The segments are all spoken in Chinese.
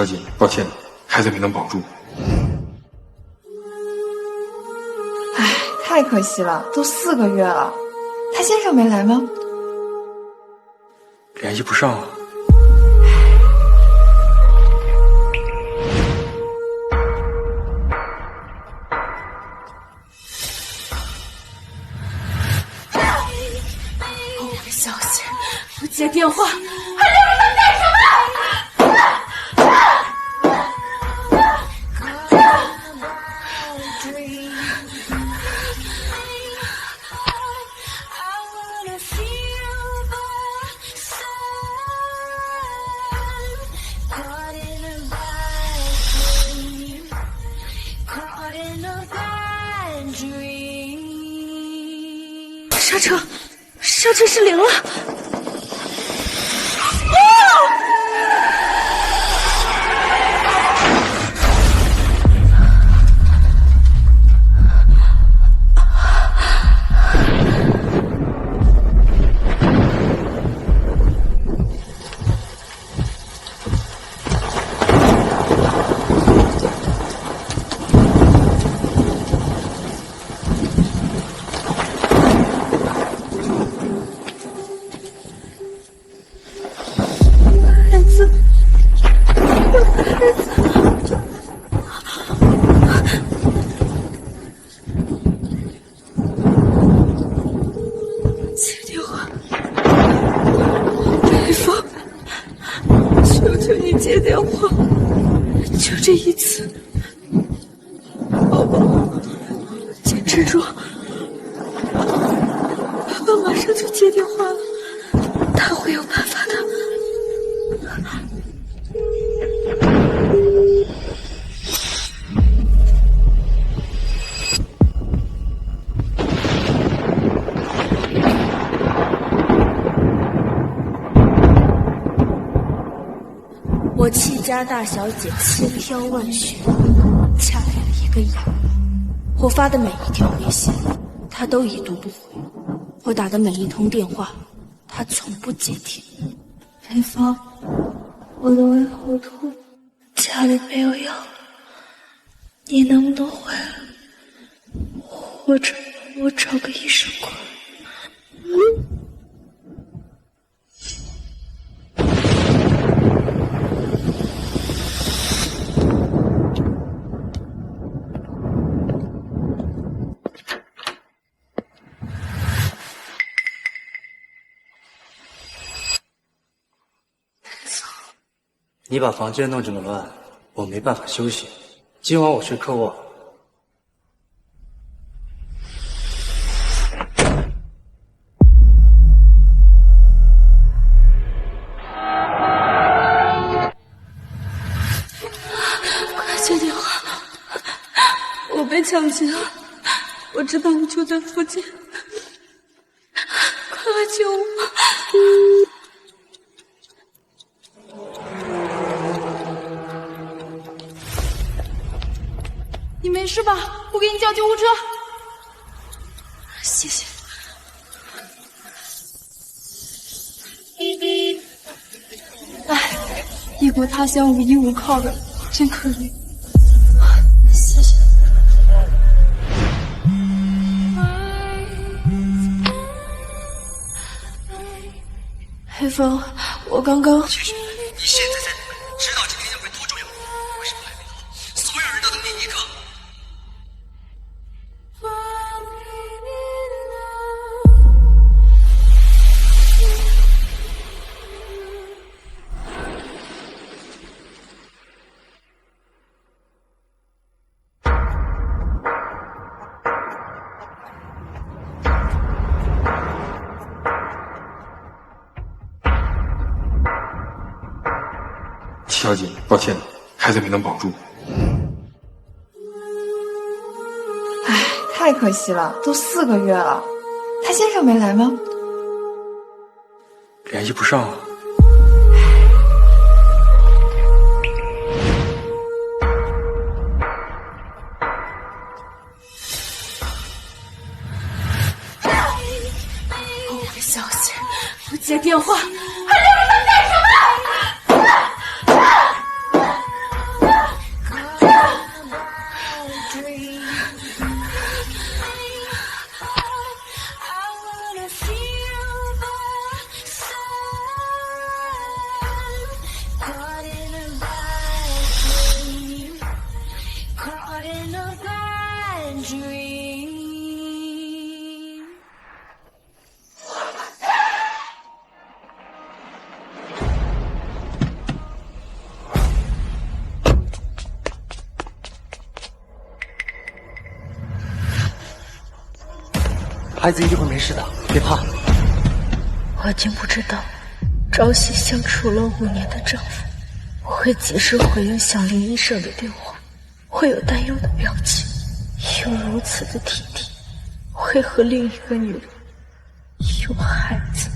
小姐，抱歉，孩子没能保住。唉，太可惜了，都4个月了，他先生没来吗？联系不上啊。我的消息，不接电话，还留着他干什么？刹车，刹车失灵了。接电话，北风，求求你接电话，就这一次，宝宝，坚持住，爸爸马上就接电话了，他会有办法的。我戚家大小姐千挑万选，嫁给了一个哑巴。我发的每一条微信，她都已读不回；我打的每一通电话，她从不接听。北方，我的胃好痛，家里没有药了，你能不能回来？或者帮我找个医生过来？你把房间弄这么乱，我没办法休息。今晚我睡客卧。快接电话！我被抢劫了，我知道你就在附近，快来救我！你没事吧？我给你叫救护车。谢谢。哎，异国他乡无依无靠的，真可怜。谢谢。黑风，我刚刚……其实你现在在哪？知道今天要被多重要？为什么还没到？所有人都等你一个。小姐，抱歉，孩子没能保住。唉，太可惜了，都4个月了，他先生没来吗？联系不上啊。我的消息，不接电话，还留着他干什么？孩子一定会没事的，别怕。我已经不知道，朝夕相处了5年的丈夫，我会及时回应响铃医生的电话，会有担忧的表情，又如此的体贴，会和另一个女人有孩子。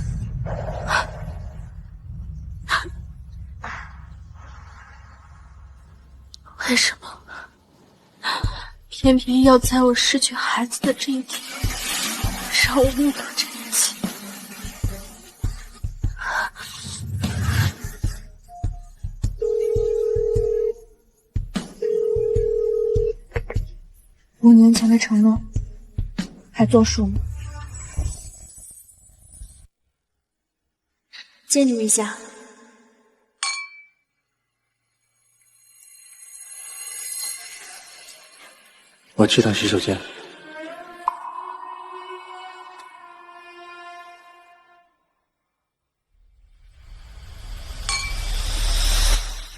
为什么偏偏要在我失去孩子的这一天，让我目睹这一切？5年前的承诺还作数吗？借你们一下。我去趟洗手间。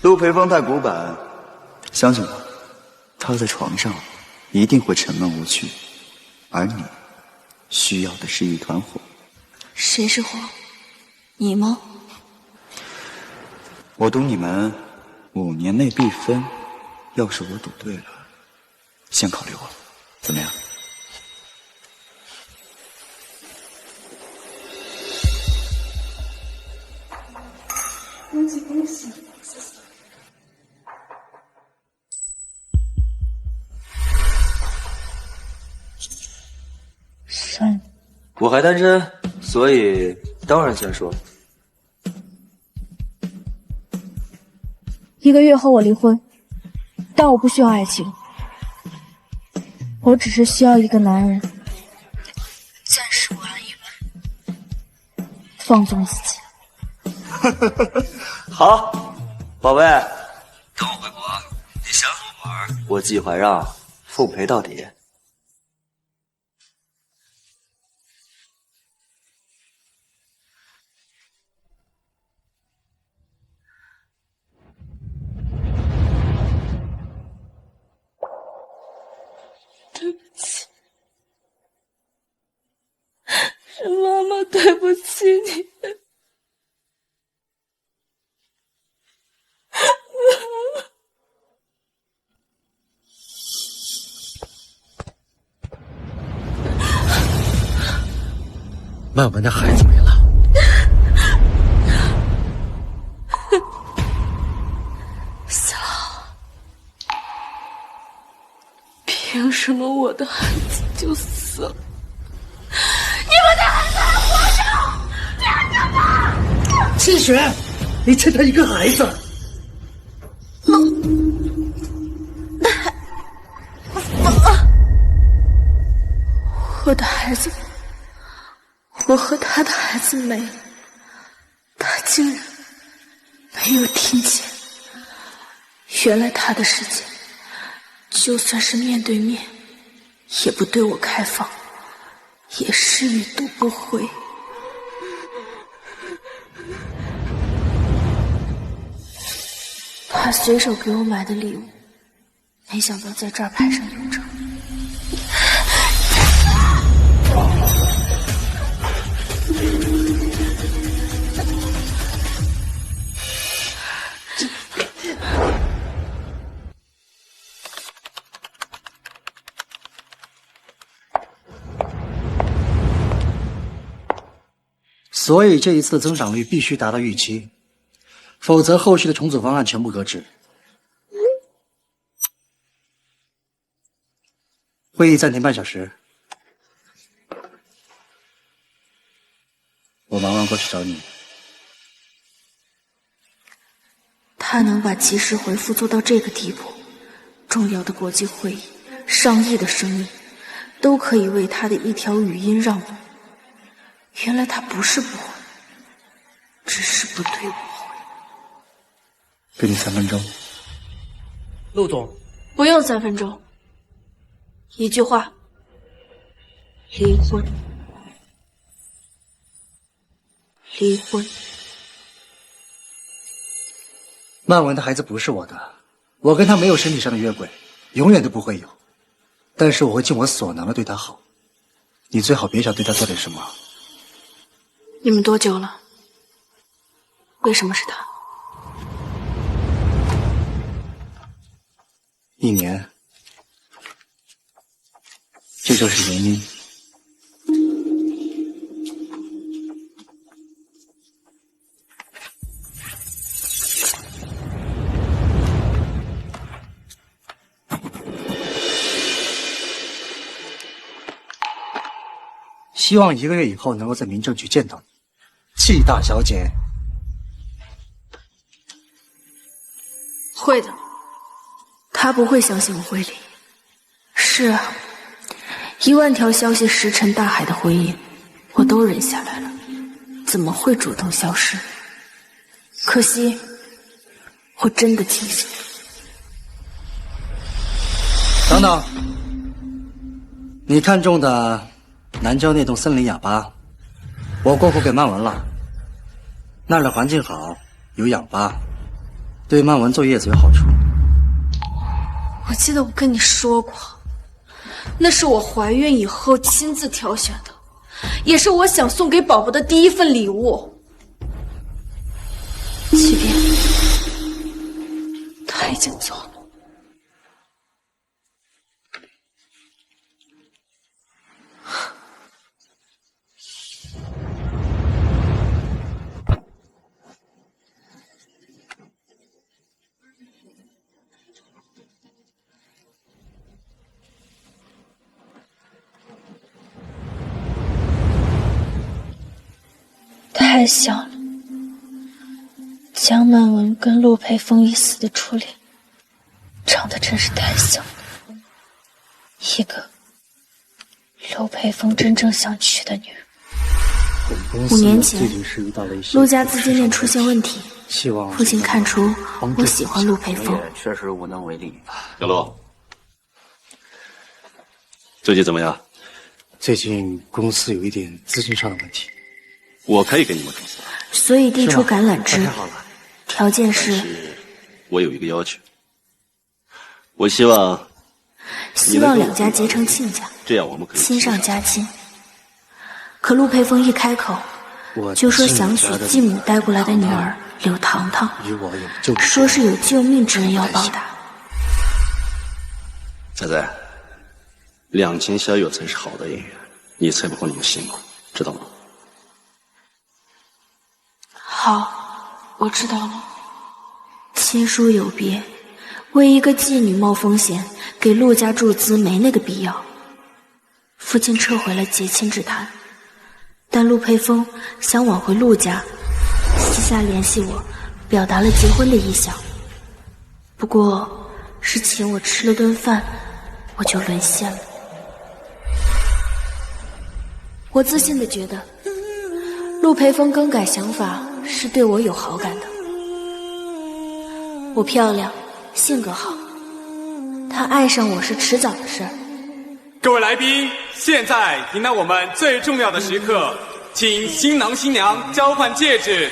陆培峰太古板，相信我，他在床上一定会沉闷无趣，而你需要的是一团火。谁是火？你吗？我赌你们5年内必分，要是我赌对了，先考虑我，怎么样？算我还单身，所以当然先说。1个月后我离婚，但我不需要爱情，我只是需要一个男人，暂时玩一玩，放纵自己。好，宝贝，等我回国，你想怎么玩，我季怀让奉陪到底。对不起，是妈妈对不起你。曼文的孩子没了。死了？凭什么我的孩子就死了？你们的孩子还活着！娘娘们！清雪，你欠他一个孩子。我的孩子，我和他的孩子没了，他竟然没有听见。原来他的世界，就算是面对面，也不对我开放，也是已读不回。他随手给我买的礼物，没想到在这儿派上用场。所以这一次的增长率必须达到预期，否则后续的重组方案全部搁置。会议暂停半小时，我忙完过去找你。他能把及时回复做到这个地步，重要的国际会议上亿的生命，都可以为他的一条语音让步。原来他不是不会，只是不对我会。给你3分钟。陆总，不用3分钟，一句话，离婚，离婚。曼文的孩子不是我的，我跟他没有身体上的越轨，永远都不会有。但是我会尽我所能的对他好，你最好别想对他做点什么。你们多久了？为什么是他？1年，这就是原因。希望1个月以后能够在民政局见到你，季大小姐。会的。他不会相信我会离。是啊，1万条消息石沉大海的回应，我都忍下来了，怎么会主动消失？可惜，我真的清醒。等等，你看中的南郊那栋森林哑巴，我过户给曼文了。那儿的环境好，有氧吧，对曼文坐月子有好处。我记得我跟你说过，那是我怀孕以后亲自挑选的，也是我想送给宝宝的第1份礼物。即便他已经走了。太像了，江曼文跟陆培峰已死的初恋，长得真是太像了。一个陆培峰真正想娶的女人。 5年前，陆家资金链出现问题，父亲看出我喜欢陆培峰，确实无能为力。小陆，最近怎么样？最近公司有一点资金上的问题，我可以给你们公司，所以递出橄榄枝，条件是我有一个要求，我希望2家结成亲家，这样我们可以亲上加亲。可陆培峰一开口，就说想娶继母带过来的女儿柳糖糖，说是有救命之恩要报答。仔仔，两情相悦才是好的姻缘，你才不会那么辛苦，知道吗？好，我知道了。亲疏有别，为一个妓女冒风险给陆家注资没那个必要。父亲撤回了结亲之谈，但陆培峰想挽回陆家，私下联系我，表达了结婚的意向。不过是请我吃了顿饭，我就沦陷了。我自信地觉得，陆培峰更改想法是对我有好感的。我漂亮，性格好，他爱上我是迟早的事儿。各位来宾，现在迎来我们最重要的时刻，请新郎新娘交换戒指。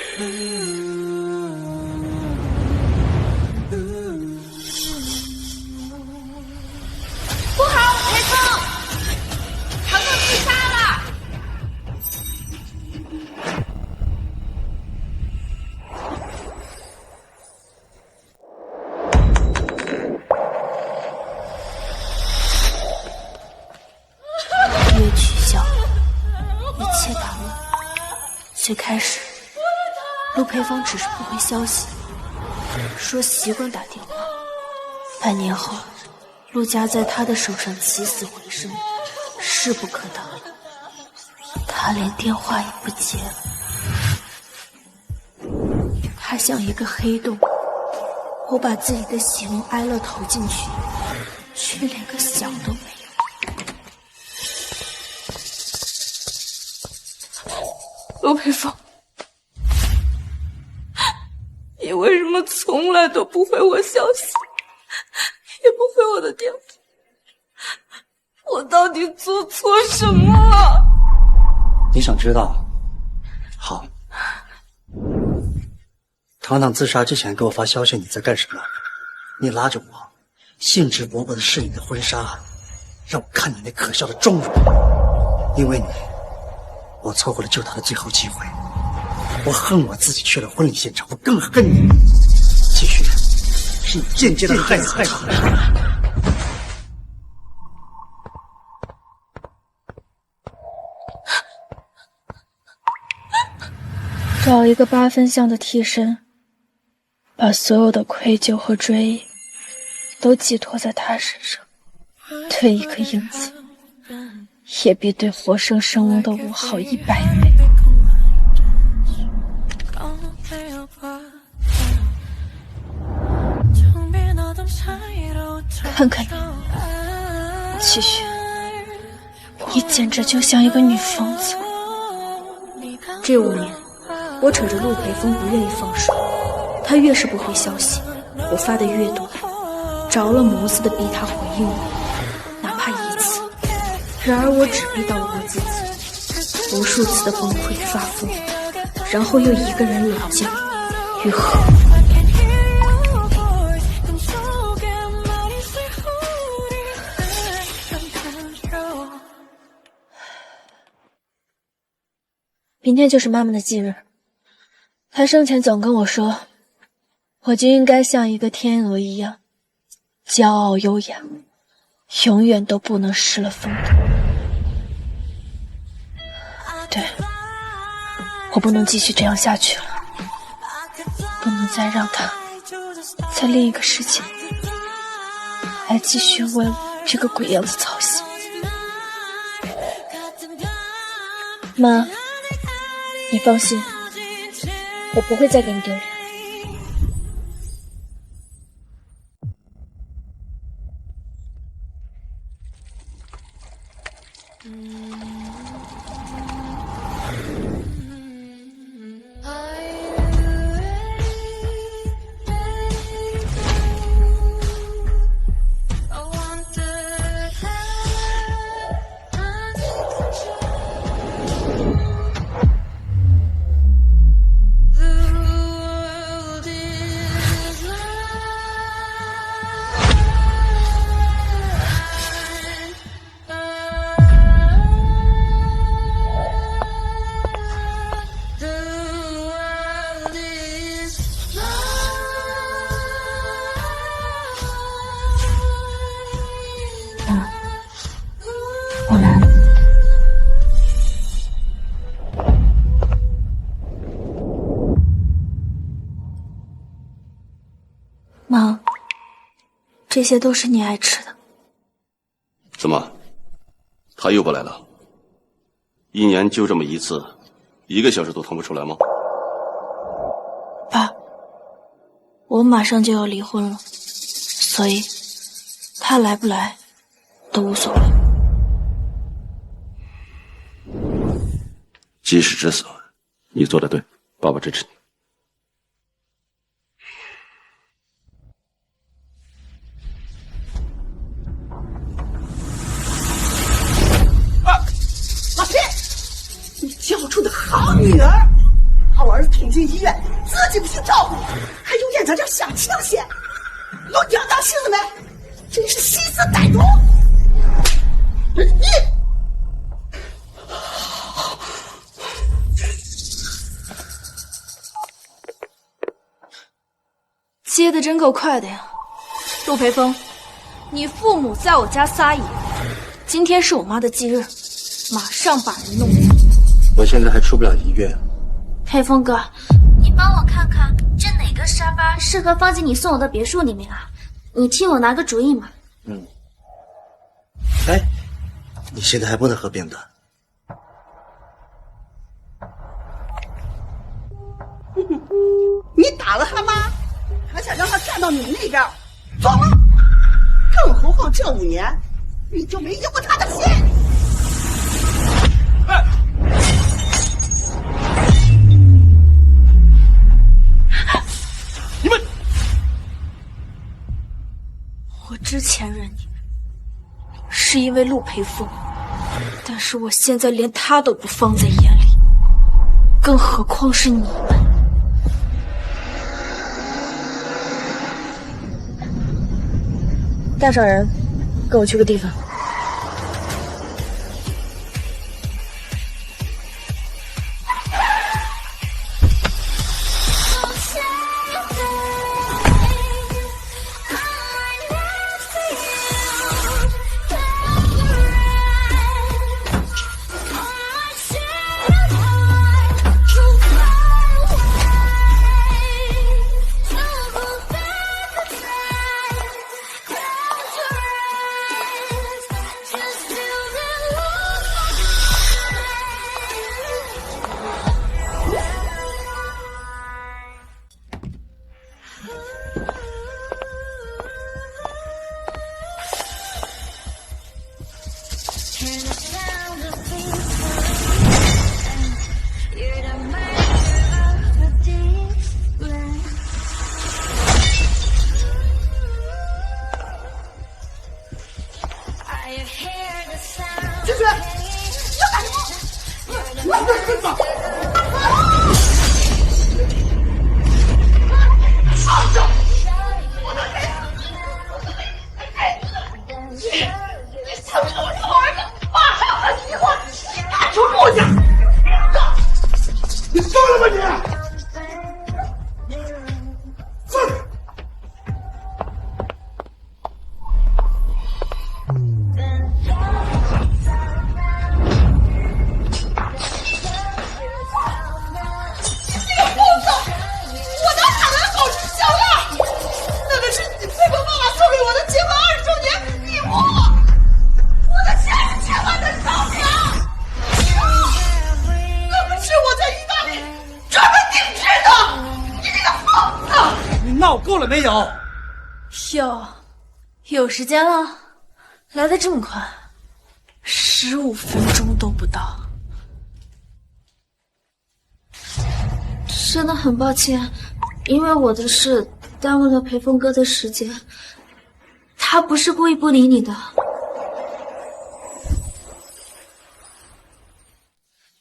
不好，培峰，糖糖自杀了。约取消，一切打乱。最开始，陆培峰只是不回消息，说习惯打电话。半年后，陆家在他的手上起死回生，势不可挡。他连电话也不接了。他像一个黑洞，我把自己的喜怒哀乐投进去，却连个响都没有。陆培峰，你为什么从来都不回我消息，也不回我的电话？我到底做错什么了？你想知道？好。堂堂自杀之前给我发消息，你在干什么？你拉着我，兴致勃勃的试你的婚纱，让我看你那可笑的妆容。因为你，我错过了救她的最后机会。我恨我自己去了婚礼现场，我更恨你。继续，是你间接的害死她。找一个8分像的替身，把所有的愧疚和追忆都寄托在他身上，对一个影子，也比对活生生的我好100倍。看看你，齐雪，你简直就像一个女疯子。这5年，我扯着陆培峰不愿意放手，他越是不回消息，我发的越多，着了魔似的逼他回应我，哪怕1次。然而我只逼到了我自己，无数次的崩溃发疯，然后又一个人冷静愈合。明天就是妈妈的忌日，她生前总跟我说，我就应该像一个天鹅一样，骄傲优雅，永远都不能失了风度。对，我不能继续这样下去了，不能再让她在另一个世界还继续为这个鬼样子操心。妈，你放心，我不会再给你丢人。我来了。妈，这些都是你爱吃的。怎么，他又不来了？1年就这么1次，1个小时都腾不出来吗？爸，我马上就要离婚了，所以他来不来都无所谓。及时止损，你做得对，爸爸支持你。老师，你教出的好女儿，把我儿子捅进医院，自己不去照顾，还有眼在这享清闲，有点大心思没？真是心思歹毒！你。接的真够快的呀，陆培峰，你父母在我家撒野，今天是我妈的忌日，马上把人弄走。我现在还出不了医院。培峰哥，你帮我看看这哪个沙发适合放进你送我的别墅里面啊？你替我拿个主意嘛。哎，你现在还不能喝冰的。你打了他妈，还想让他站到你那边，走吗？更何况这5年，你就没赢过他的心。你们，我之前认你是因为陆培峰，但是我现在连他都不放在眼里，更何况是你们。大少人，跟我去个地方。君君，要干什么？放手！我的人！你想着我是我儿子，马上和你离婚！赶出陆家！你疯了吧你！闹够了没有？有时间了，来得这么快，15分钟都不到。真的很抱歉，因为我的事耽误了裴峰哥的时间。他不是故意不理你的。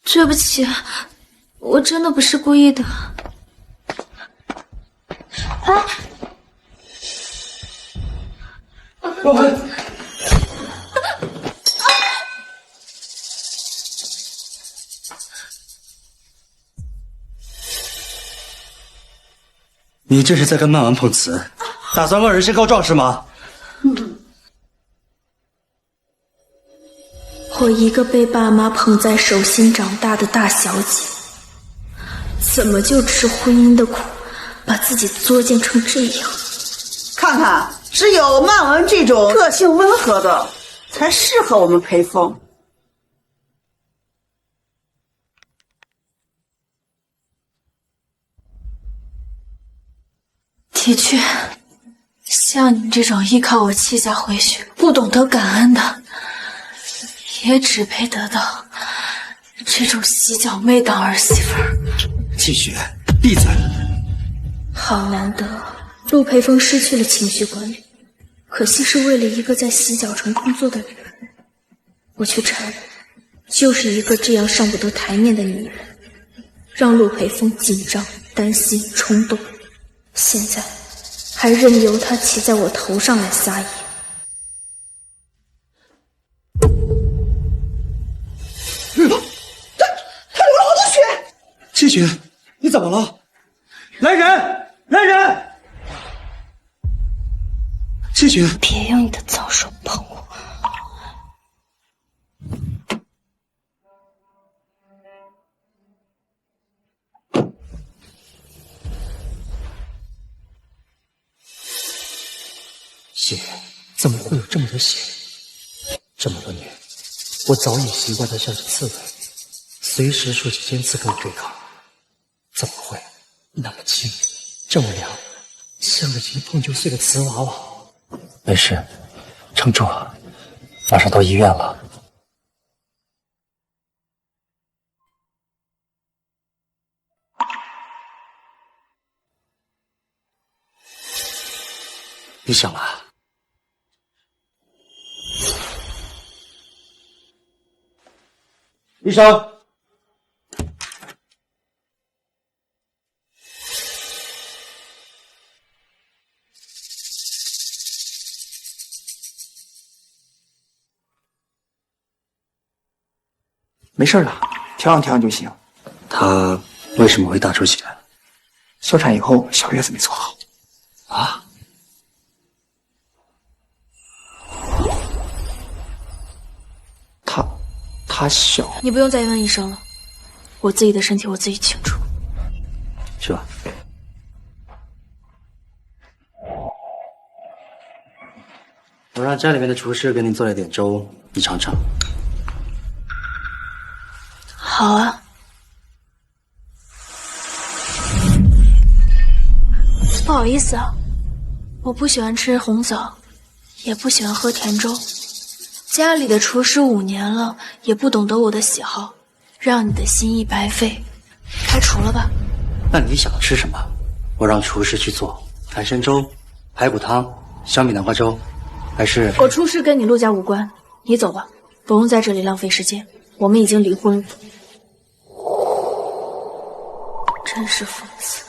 对不起，我真的不是故意的。啊！你这是在跟曼婉碰瓷，打算恶人先告状是吗？我一个被爸妈捧在手心长大的大小姐，怎么就吃婚姻的苦，把自己作践成这样？看看，只有曼文这种个性温和的，才适合我们裴峰。的确，像你这种依靠我戚家回血、不懂得感恩的，也只配得到这种洗脚妹当儿媳妇儿。季雪，闭嘴！好难得，陆培峰失去了情绪管理，可惜是为了一个在洗脚城工作的女人。我去承认，就是一个这样上不得台面的女人，让陆培峰紧张、担心、冲动。现在还任由他骑在我头上来撒野。他流了好多血！季雪，你怎么了？来人！来人！季雪，别用你的脏手碰我！血怎么会有这么多血？这么多年，我早已习惯它像是刺猬，随时竖起尖刺跟我对抗。怎么会那么轻，这么凉，像个一碰就碎的瓷娃娃？没事，城主，马上到医院了。你醒了？医生。没事了，调养调养就行。他为什么会大出血？休产以后小月子没做好。啊？他小。你不用再问医生了，我自己的身体我自己清楚。去吧。我让家里面的厨师给你做了点粥，你尝尝。好啊。不好意思啊，我不喜欢吃红枣，也不喜欢喝甜粥。家里的厨师5年了，也不懂得我的喜好，让你的心意白费，开除了吧。那你想吃什么？我让厨师去做。海参粥、排骨汤、小米南瓜粥，还是……我出事跟你陆家无关，你走吧，不用在这里浪费时间。我们已经离婚了。真是讽刺！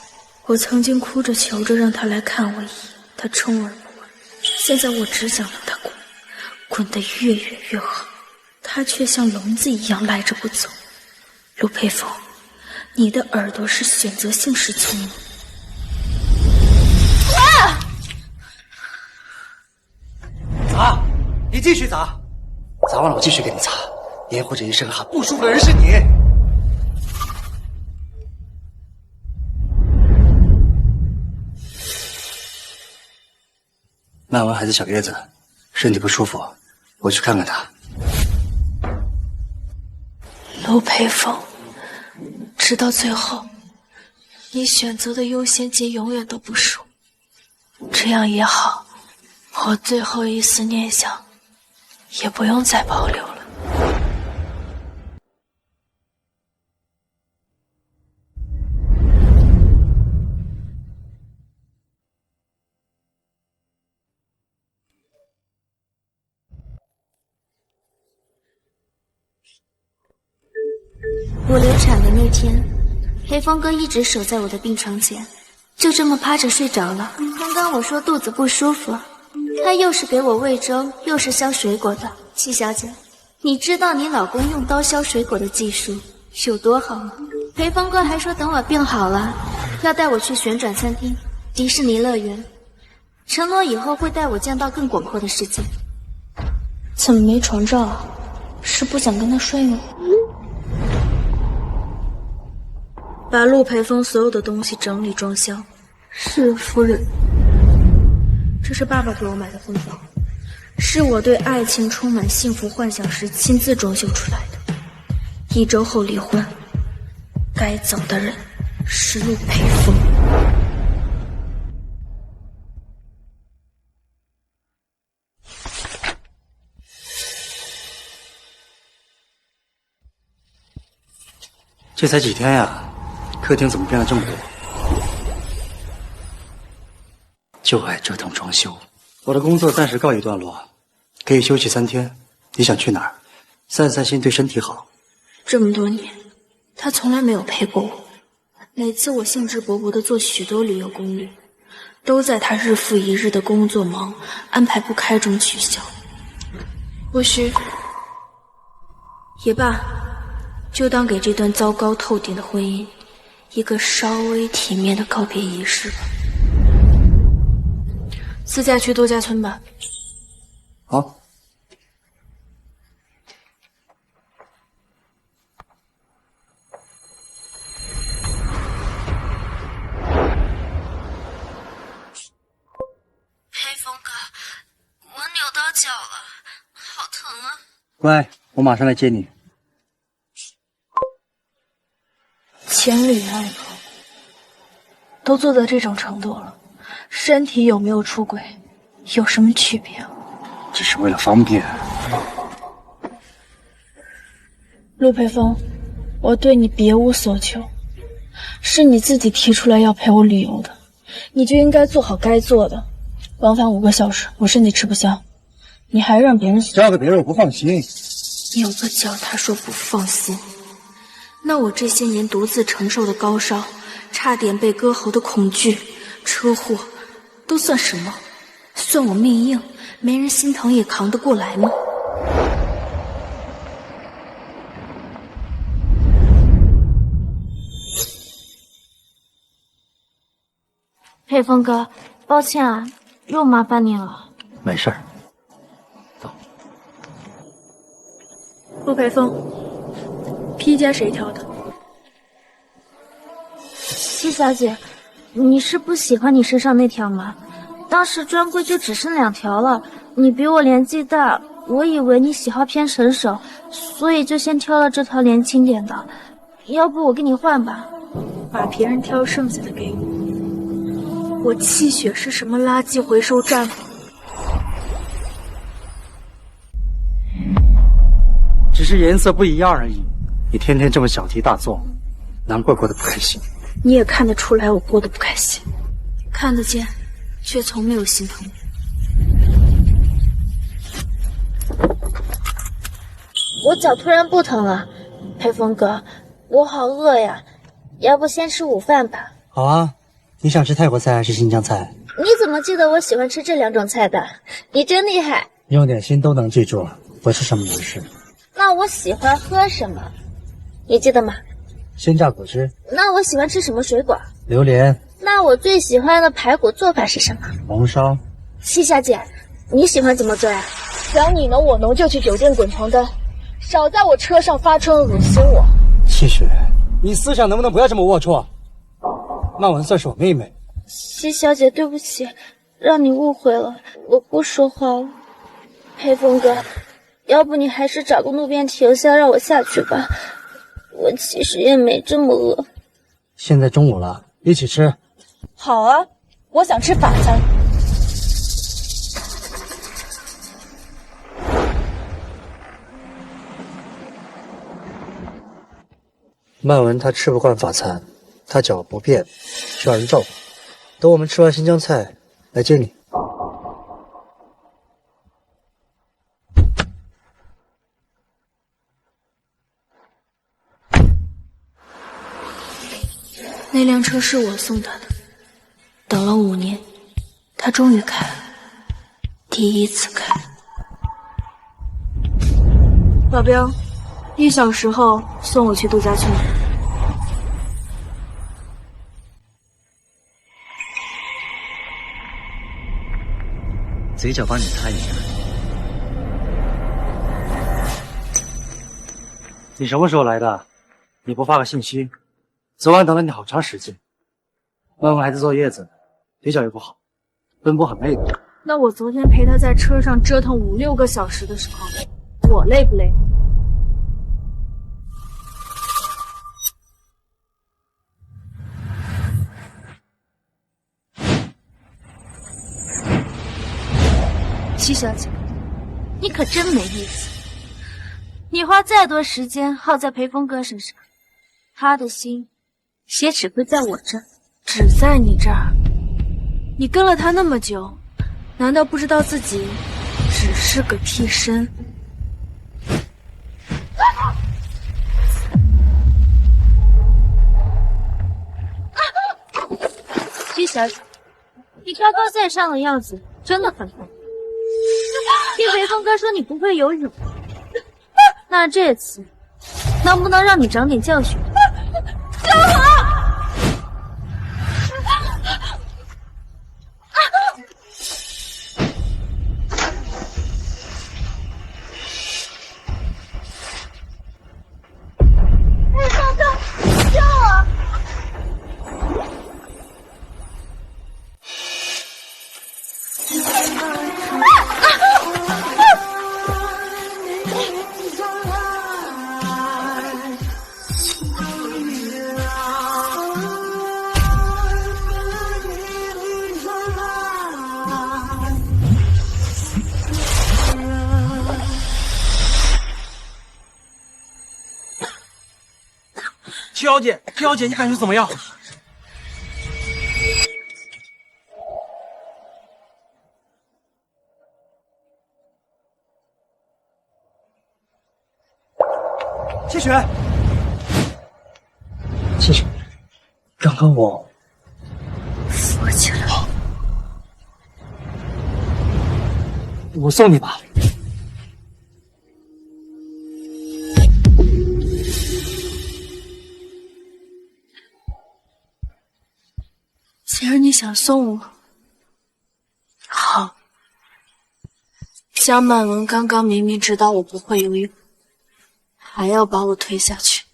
我曾经哭着求着让他来看我一眼，他充耳不闻。现在我只想让他滚，滚得越远越好。他却像聋子一样赖着不走。陆佩风，你的耳朵是选择性失聪吗？砸！你继续砸！砸完了我继续给你擦，黏糊着一身汗，不舒服的人是你。曼文还在小月子，身体不舒服，我去看看她。陆佩风，直到最后，你选择的优先级永远都不是我，这样也好，我最后一丝念想也不用再保留了。我流产的那天，裴峰哥一直守在我的病床前，就这么趴着睡着了。刚刚我说肚子不舒服，他又是给我喂粥，又是削水果的。七小姐，你知道你老公用刀削水果的技术有多好吗？裴峰哥还说等我病好了，要带我去旋转餐厅、迪士尼乐园，承诺以后会带我见到更广阔的世界。怎么没床照啊？是不想跟他睡吗？把陆培峰所有的东西整理装箱。是夫人。这是爸爸给我买的婚房，是我对爱情充满幸福幻想时亲自装修出来的。1周后离婚，该走的人是陆培峰。这才几天呀，客厅怎么变了这么多？就爱折腾装修。我的工作暂时告一段落，可以休息3天。你想去哪儿？散散心对身体好。这么多年，他从来没有陪过我。每次我兴致勃勃地做许多旅游攻略，都在他日复一日的工作忙、安排不开中取消。或许也罢，就当给这段糟糕透顶的婚姻一个稍微体面的告别仪式吧。自驾去度假村吧。好。裴峰哥，我扭到脚了，好疼啊！乖，我马上来接你。情侣爱狗，都做到这种程度了，身体有没有出轨有什么区别？只是为了方便。陆培峰，我对你别无所求，是你自己提出来要陪我旅游的，你就应该做好该做的。往返5个小时，我身体吃不消，你还让别人交给别人我不放心。有个叫他说不放心，那我这些年独自承受的高烧，差点被割喉的恐惧，车祸，都算什么？算我命硬，没人心疼也扛得过来吗？佩峰哥，抱歉啊，又麻烦你了。没事儿。陆培峰，披肩谁挑的？七小姐，你是不喜欢你身上那条吗？当时专柜就只剩2条了，你比我年纪大，我以为你喜好偏成熟，所以就先挑了这条年轻点的。要不我给你换吧？把别人挑剩下的给我。我气血是什么垃圾回收站吗？只是颜色不一样而已。你天天这么小题大做，难怪过得不开心。你也看得出来我过得不开心，看得见，却从没有心疼我脚突然不疼了，裴峰哥，我好饿呀，要不先吃午饭吧？好啊，你想吃泰国菜还是新疆菜？你怎么记得我喜欢吃这2种菜的？你真厉害！用点心都能记住，不是什么难事。那我喜欢喝什么？你记得吗？鲜榨果汁。那我喜欢吃什么水果？榴莲。那我最喜欢的排骨做法是什么？红烧。七小姐，你喜欢怎么做呀？想你侬我侬就去酒店滚床单，少在我车上发春恶心我。七雪，你思想能不能不要这么龌龊？曼文算是我妹妹。七小姐，对不起，让你误会了，我不说话了。裴峰哥，要不你还是找个路边停下，让我下去吧。我其实也没这么饿。现在中午了，一起吃。好啊，我想吃法餐。曼文他吃不惯法餐，他脚不便，需要人照顾。等我们吃完新疆菜，来接你。那辆车是我送他的，等了5年，他终于开了，第一次开。老彪，1小时后送我去度假村。嘴角帮你擦一下。你什么时候来的？你不发个信息？昨晚等了你好长时间。曼文还在坐月子，腿脚也不好，奔波很累的。那我昨天陪他在车上折腾5、6个小时的时候，我累不累？七小姐，你可真没意思。你花再多时间耗在裴峰哥身上，他的心也只会在我这儿。只在你这儿？你跟了他那么久，难道不知道自己只是个替身？七小姐，你高高在上的样子真的很烦。听裴峰哥说你不会游泳，那这次能不能让你长点教训？救我！裴峰哥，救我！七小姐，七小姐，你感觉怎么样？谢雪，谢谢。刚刚我扶起来，我送你吧。既然你想送我，好。江曼文刚刚明明知道我不会游泳，还要把我推下去，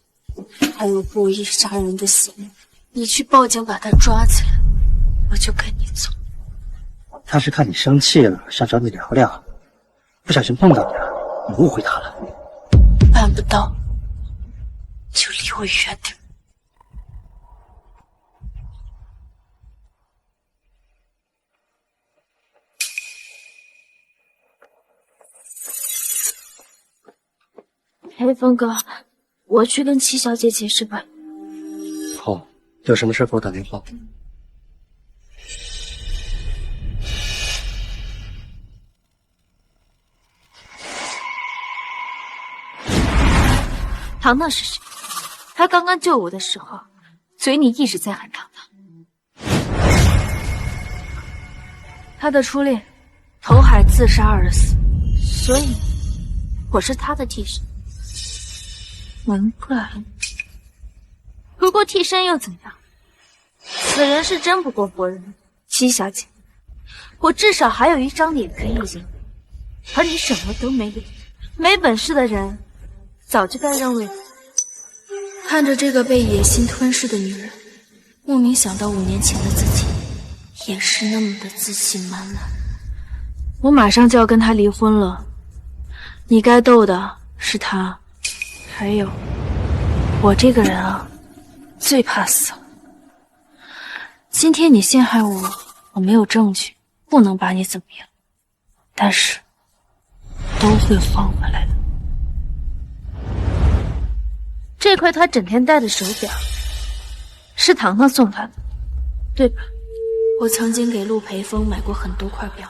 还有故意杀人的嫌疑。你去报警把他抓起来，我就跟你走。他是看你生气了，想找你聊聊，不小心碰到你了，你误会他了。办不到，就离我远点。黑风哥，我去跟七小姐解释吧。好，有什么事给我打电话。糖糖是谁？他刚刚救我的时候，嘴里一直在喊糖糖。他的初恋投海自杀而死，所以我是他的替身。难怪。不过替身又怎样？此人是真不过活人。七小姐，我至少还有一张脸可以赢，而你什么都没有。没本事的人早就该认为。看着这个被野心吞噬的女人，莫名想到5年前的自己，也是那么的自信满满。我马上就要跟他离婚了，你该斗的是他。还有，我这个人啊，最怕死了。今天你陷害我，我没有证据，不能把你怎么样，但是都会还回来的。这块他整天戴的手表，是糖糖送他的，对吧？我曾经给陆培峰买过很多块表，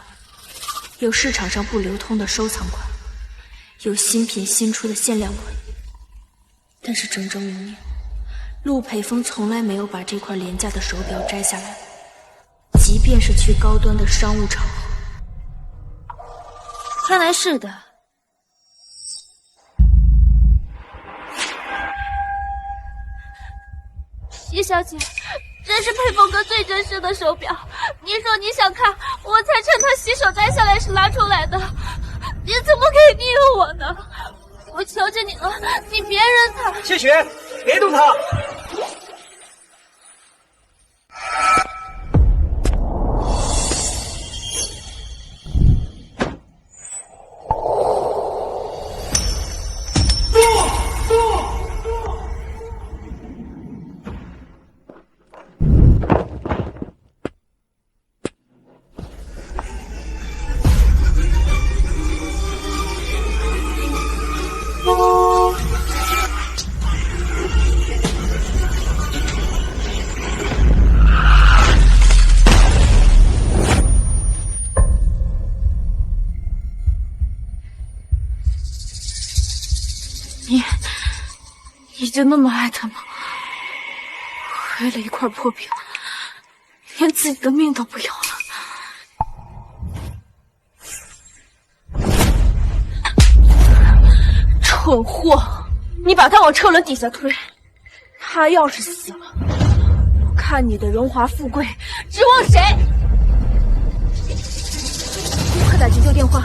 有市场上不流通的收藏款，有新品新出的限量款。但是整整5年，陆培峰从来没有把这块廉价的手表摘下来，即便是去高端的商务场合。看来是的。七小姐，这是佩峰哥最珍视的手表，你说你想看，我才趁他洗手摘下来时拿出来的，你怎么可以利用我呢？我求求你了，你别扔他！谢雪，别动他！你就那么爱他吗？为了一块破表，连自己的命都不要了。蠢货，你把他往车轮底下推，他要是死了，我看你的荣华富贵指望谁？快打急救电话，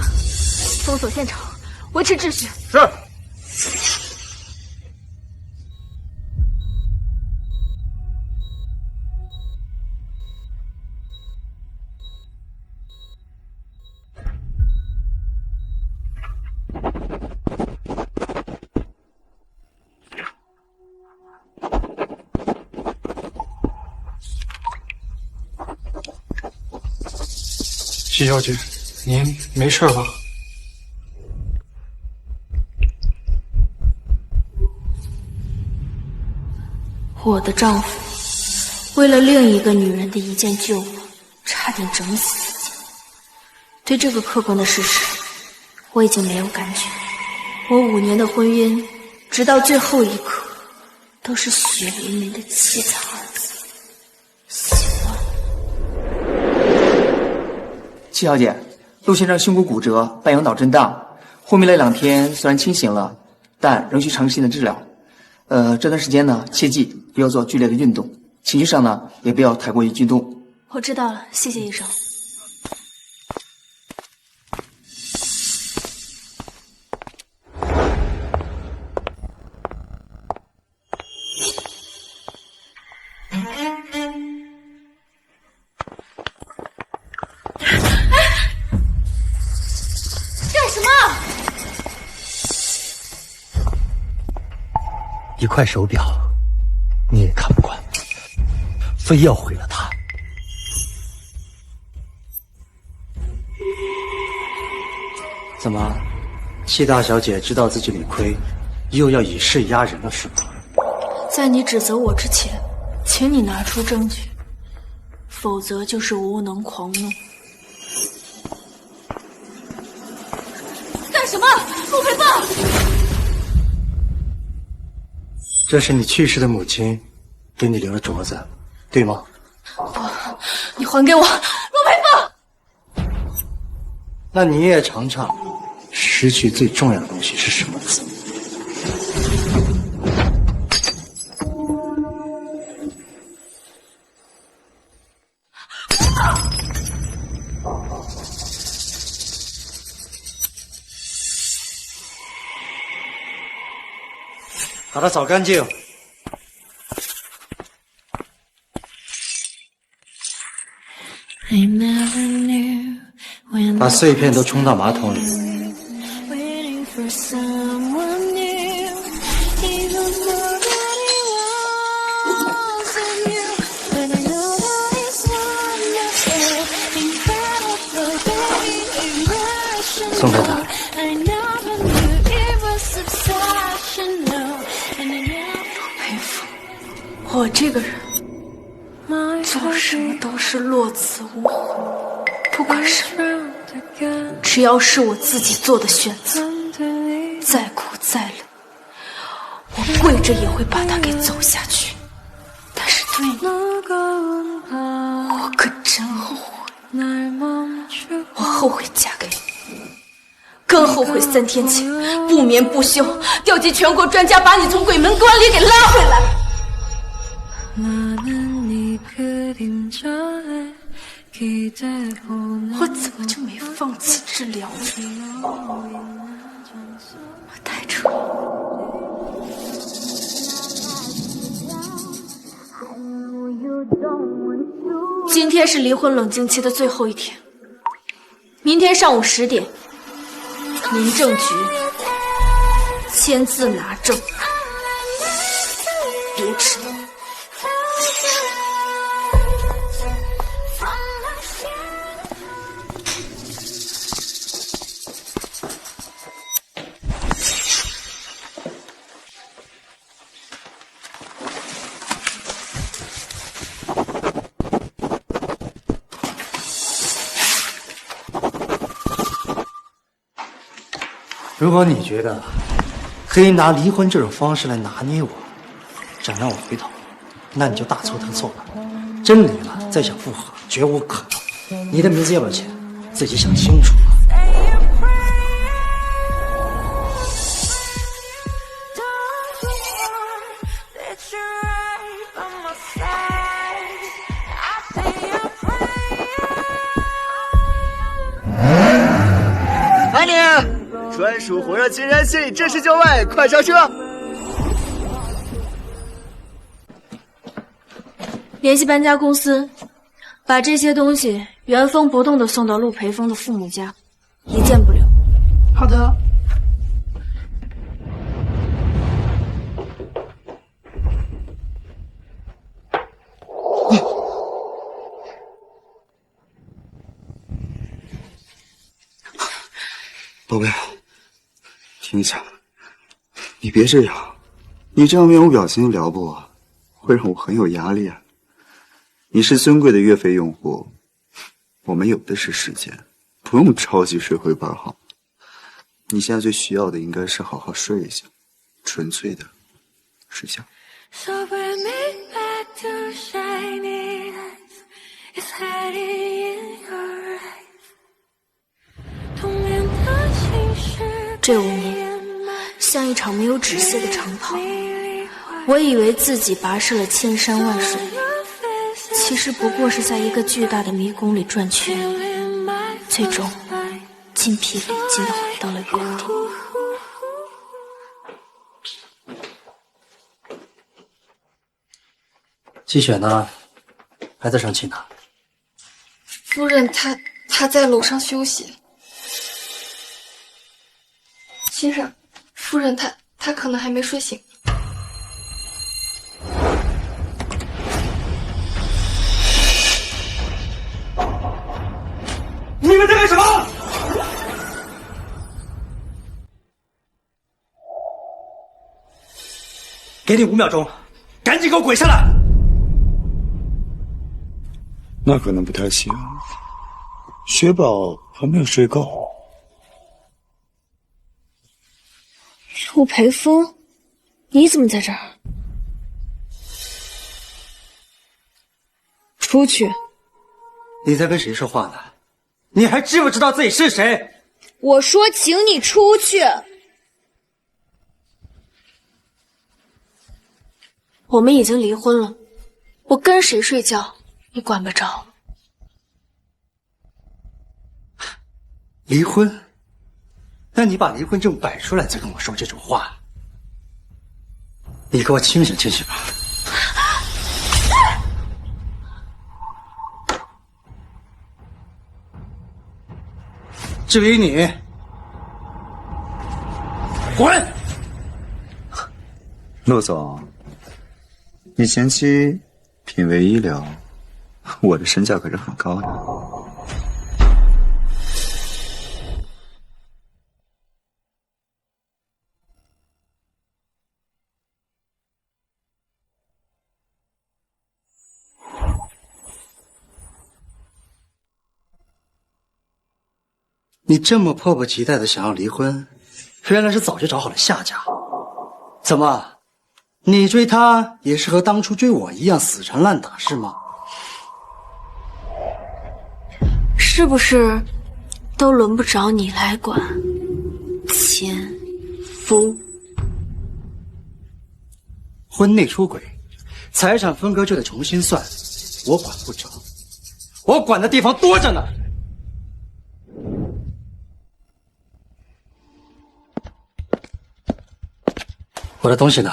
封锁现场，维持秩序。是。七小姐，您没事吧？我的丈夫为了另一个女人的一件旧物，差点整死自己。对这个客观的事实，我已经没有感觉。我5年的婚姻，直到最后一刻，都是血淋淋的凄惨2字。喜欢。戚小姐，陆先生胸骨骨折，伴有脑震荡，昏迷了2天，虽然清醒了，但仍需长期的治疗。这段时间呢，切记不要做剧烈的运动，情绪上呢也不要太过于激动。我知道了，谢谢医生。干什么？一块手表，你也看不惯，非要毁了它。怎么，戚大小姐知道自己理亏，又要以势压人了是吗？在你指责我之前，请你拿出证据，否则就是无能狂怒。干什么？陆培凤！这是你去世的母亲给你留的镯子，对吗？不，你还给我，陆培凤！那你也尝尝失去最重要的东西是什么滋味。把它扫干净。把碎片都冲到马桶里。送给他。我这个人做什么都是落子无悔，不管什么，只要是我自己做的选择，再苦再累，我跪着也会把它给走下去。但是对你，我可真后悔，我后悔嫁给你，更后悔3天前不眠不休调集全国专家把你从鬼门关里给拉回来。我怎么就没放弃治疗呢？我太蠢了。今天是离婚冷静期的最后一天，明天上午10点，民政局签字拿证，别迟到。如果你觉得可以拿离婚这种方式来拿捏我，想让我回头，那你就大错特错了。真离了再想复合，绝无可能。你的名字要不要钱，自己想清楚。爱你。专属火热情人信正式就位，快上车！联系搬家公司，把这些东西原封不动的送到陆培峰的父母家，一件不留。好的。宝贝，停一下，你别这样，你这样面无表情聊不，会让我很有压力啊。你是尊贵的月费用户，我们有的是时间，不用着急睡回本好吗？你现在最需要的应该是好好睡一觉，纯粹的睡觉。这5年像一场没有止歇的长跑，我以为自己跋涉了千山万水，其实不过是在一个巨大的迷宫里转圈，最终筋疲力尽地回到了原地。季雪呢？还在生气呢？夫人，她在楼上休息。先生，夫人她可能还没睡醒。你们在干什么？给你5秒钟，赶紧给我滚下来！那可能不太行，雪宝还没有睡够。陆培峰，你怎么在这儿？出去！你在跟谁说话呢？你还知不知道自己是谁？我说，请你出去！我们已经离婚了，我跟谁睡觉，你管不着。离婚？那你把离婚证摆出来，再跟我说这种话，你给我清醒清醒吧！至于你，滚！陆总，你前妻品味医疗，我的身价可是很高的。你这么迫不及待的想要离婚，原来是早就找好了下家。怎么，你追她也是和当初追我一样死缠烂打是吗？是不是都轮不着你来管？前夫婚内出轨，财产分割就得重新算，我管不着，我管的地方多着呢。我的东西呢？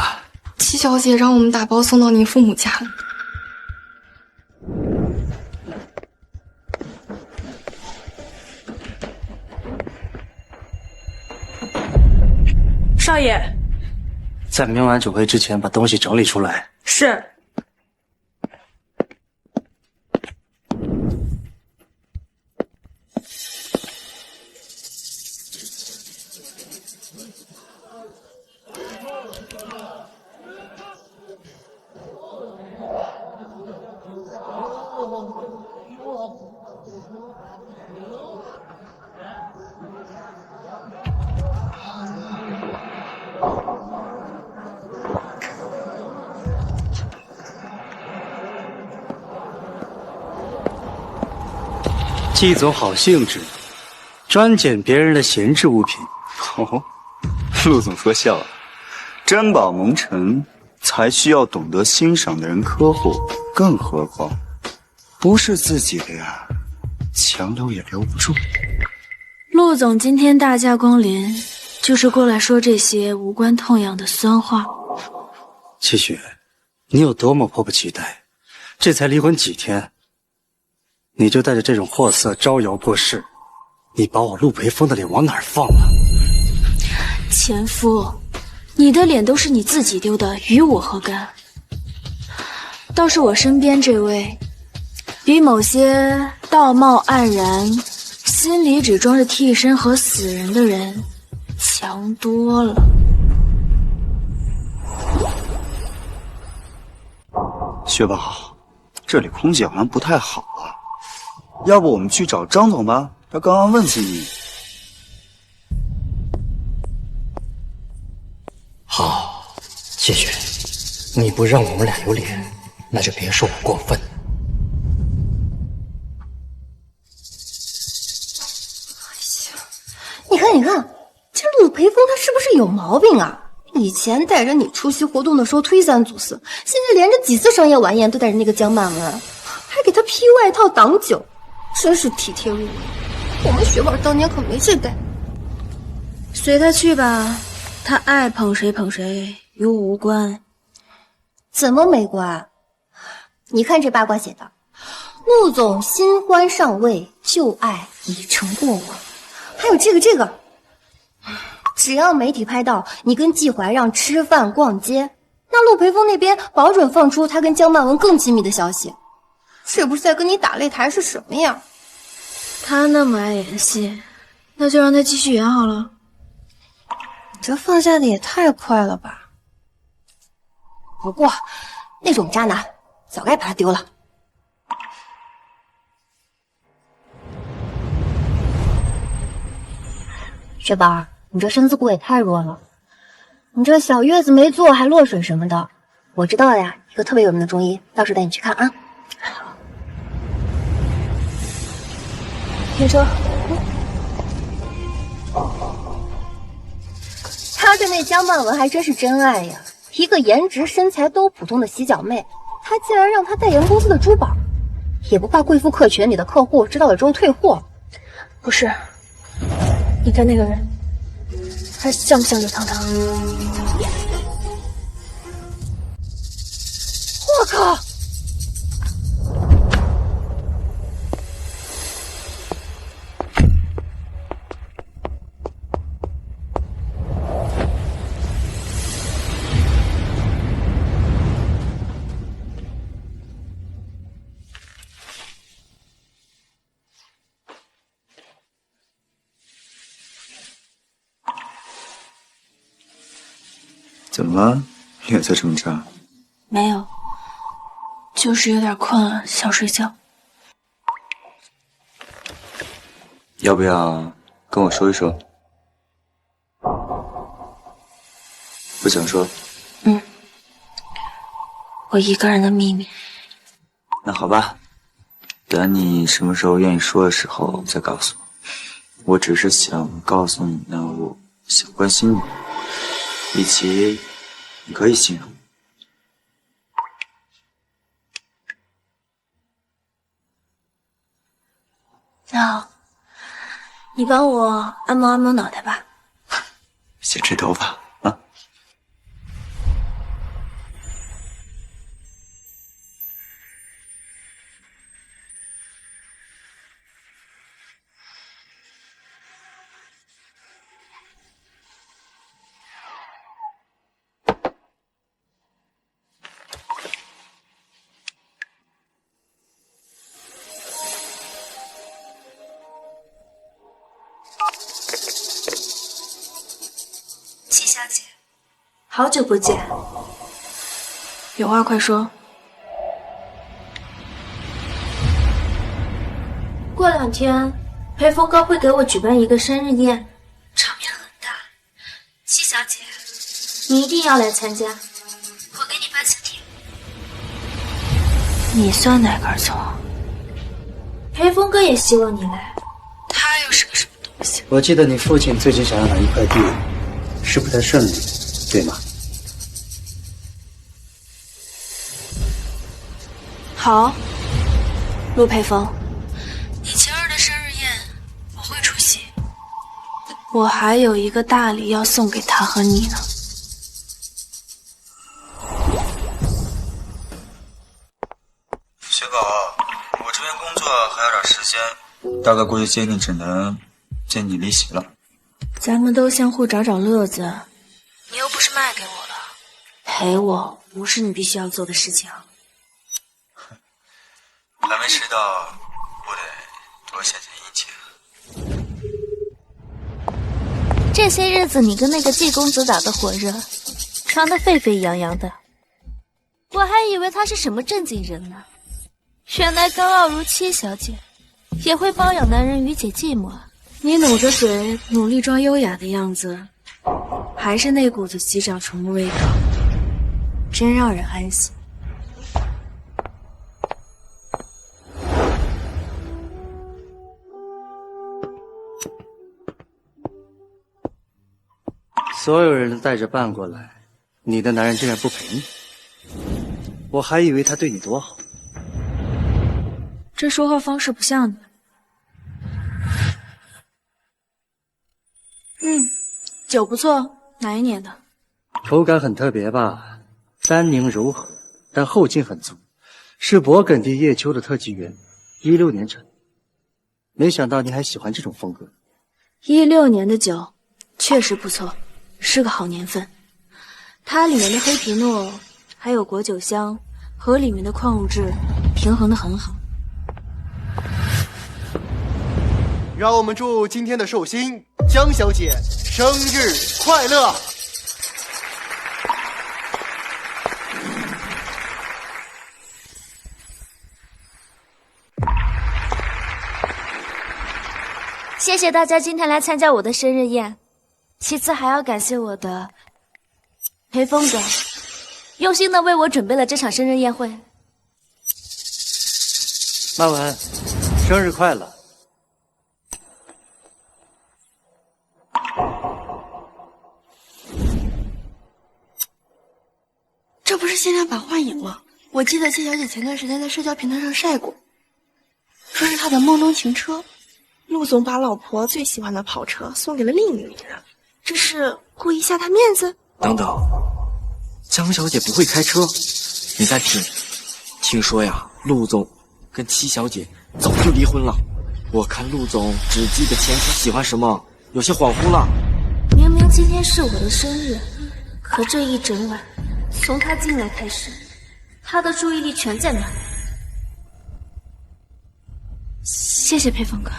七小姐让我们打包送到您父母家了。少爷，在明晚酒会之前把东西整理出来。是。季总好兴致，专捡别人的闲置物品。哦，陆总说笑了，珍宝蒙尘才需要懂得欣赏的人呵护，更何况不是自己的呀，强留也留不住。陆总今天大驾光临，就是过来说这些无关痛痒的酸话。七雪，你有多么迫不及待？这才离婚几天，你就带着这种货色招摇过市，你把我陆培峰的脸往哪儿放啊？前夫，你的脸都是你自己丢的，与我何干？倒是我身边这位，比某些道貌岸然、心里只装着替身和死人的人强多了。雪宝，这里空气好像不太好啊，要不我们去找张总吧？他刚刚问起你。好，谢雪，你不让我们俩有脸，那就别说我过分。你看，你看，这陆培峰他是不是有毛病啊？以前带着你出席活动的时候推三阻四，现在连着几次商业晚宴都带着那个江曼文，还给他披外套挡酒，真是体贴入微。我们雪宝当年可没这待。随他去吧，他爱捧谁捧谁，与我无关。怎么没关？你看这八卦写的，陆总新欢上位，旧爱已成过往。还有这个，只要媒体拍到你跟季怀让吃饭逛街，那陆培峰那边保准放出他跟江曼文更亲密的消息，是不是在跟你打擂台是什么呀？他那么爱演戏，那就让他继续演好了。你这放下的也太快了吧！不过那种渣男早该把他丢了。雪宝，你这身子骨也太弱了，你这小月子没做还落水什么的，我知道了呀，一个特别有名的中医，到时候带你去看啊。停车。他对那江曼文还真是真爱呀，一个颜值身材都普通的洗脚妹，他竟然让他代言公司的珠宝，也不怕贵妇客群里的客户知道了之后退货。不是，你看那个人，还像不像刘糖糖？我靠！怎么了？脸色这么差？没有，就是有点困了，想睡觉。要不要跟我说一说？不想说？我一个人的秘密。那好吧，等你什么时候愿意说的时候再告诉我。我只是想告诉你呢，我想关心你。以及你可以信任我。那好，你帮我按摩按摩脑袋吧。先吹头发啊。季小姐，好久不见，有话快说。过2天，裴峰哥会给我举办一个生日宴，场面很大。季小姐，你一定要来参加，我给你办请帖。你算哪根葱？裴峰哥也希望你来，他又是个什么东西？我记得你父亲最近想要买一块地，是不太顺利，对吗？好，陆培峰，你晴儿的生日宴我会出席，我还有一个大礼要送给他和你呢。雪宝，我这边工作还有点时间，大概估计今天只能见你离席了。咱们都相互找找乐子，你又不是卖给我了，陪我不是你必须要做的事情。还没吃到，我得多献殷勤。这些日子你跟那个季公子打得火热，传得沸沸扬扬的。我还以为他是什么正经人呢，原来高傲如七小姐，也会包养男人，愉解寂寞。你努着嘴，努力装优雅的样子，还是那股子鸡掌虫的味道，真让人安心。所有人都带着伴过来，你的男人竟然不陪你，我还以为他对你多好。这说话方式不像你。酒不错，哪一年的？口感很特别吧，单宁柔和，但后劲很足，是勃艮第叶秋的特级园，16年陈。没想到你还喜欢这种风格。16年的酒，确实不错，是个好年份。它里面的黑皮诺，还有果酒香和里面的矿物质平衡得很好。让我们祝今天的寿星江小姐生日快乐！谢谢大家今天来参加我的生日宴，其次还要感谢我的裴峰哥，用心的为我准备了这场生日宴会。曼文，生日快乐！这不是限量版幻影吗？我记得谢小姐前段时间在社交平台上晒过，说是她的梦中情车。陆总把老婆最喜欢的跑车送给了另一个女人，这是故意下她面子？等等，江小姐不会开车，你再听。听说呀，陆总跟七小姐早就离婚了。我看陆总只记得前妻喜欢什么，有些恍惚了。明明今天是我的生日，可这一整晚，从他进来开始，他的注意力全在那里。谢谢裴峰哥，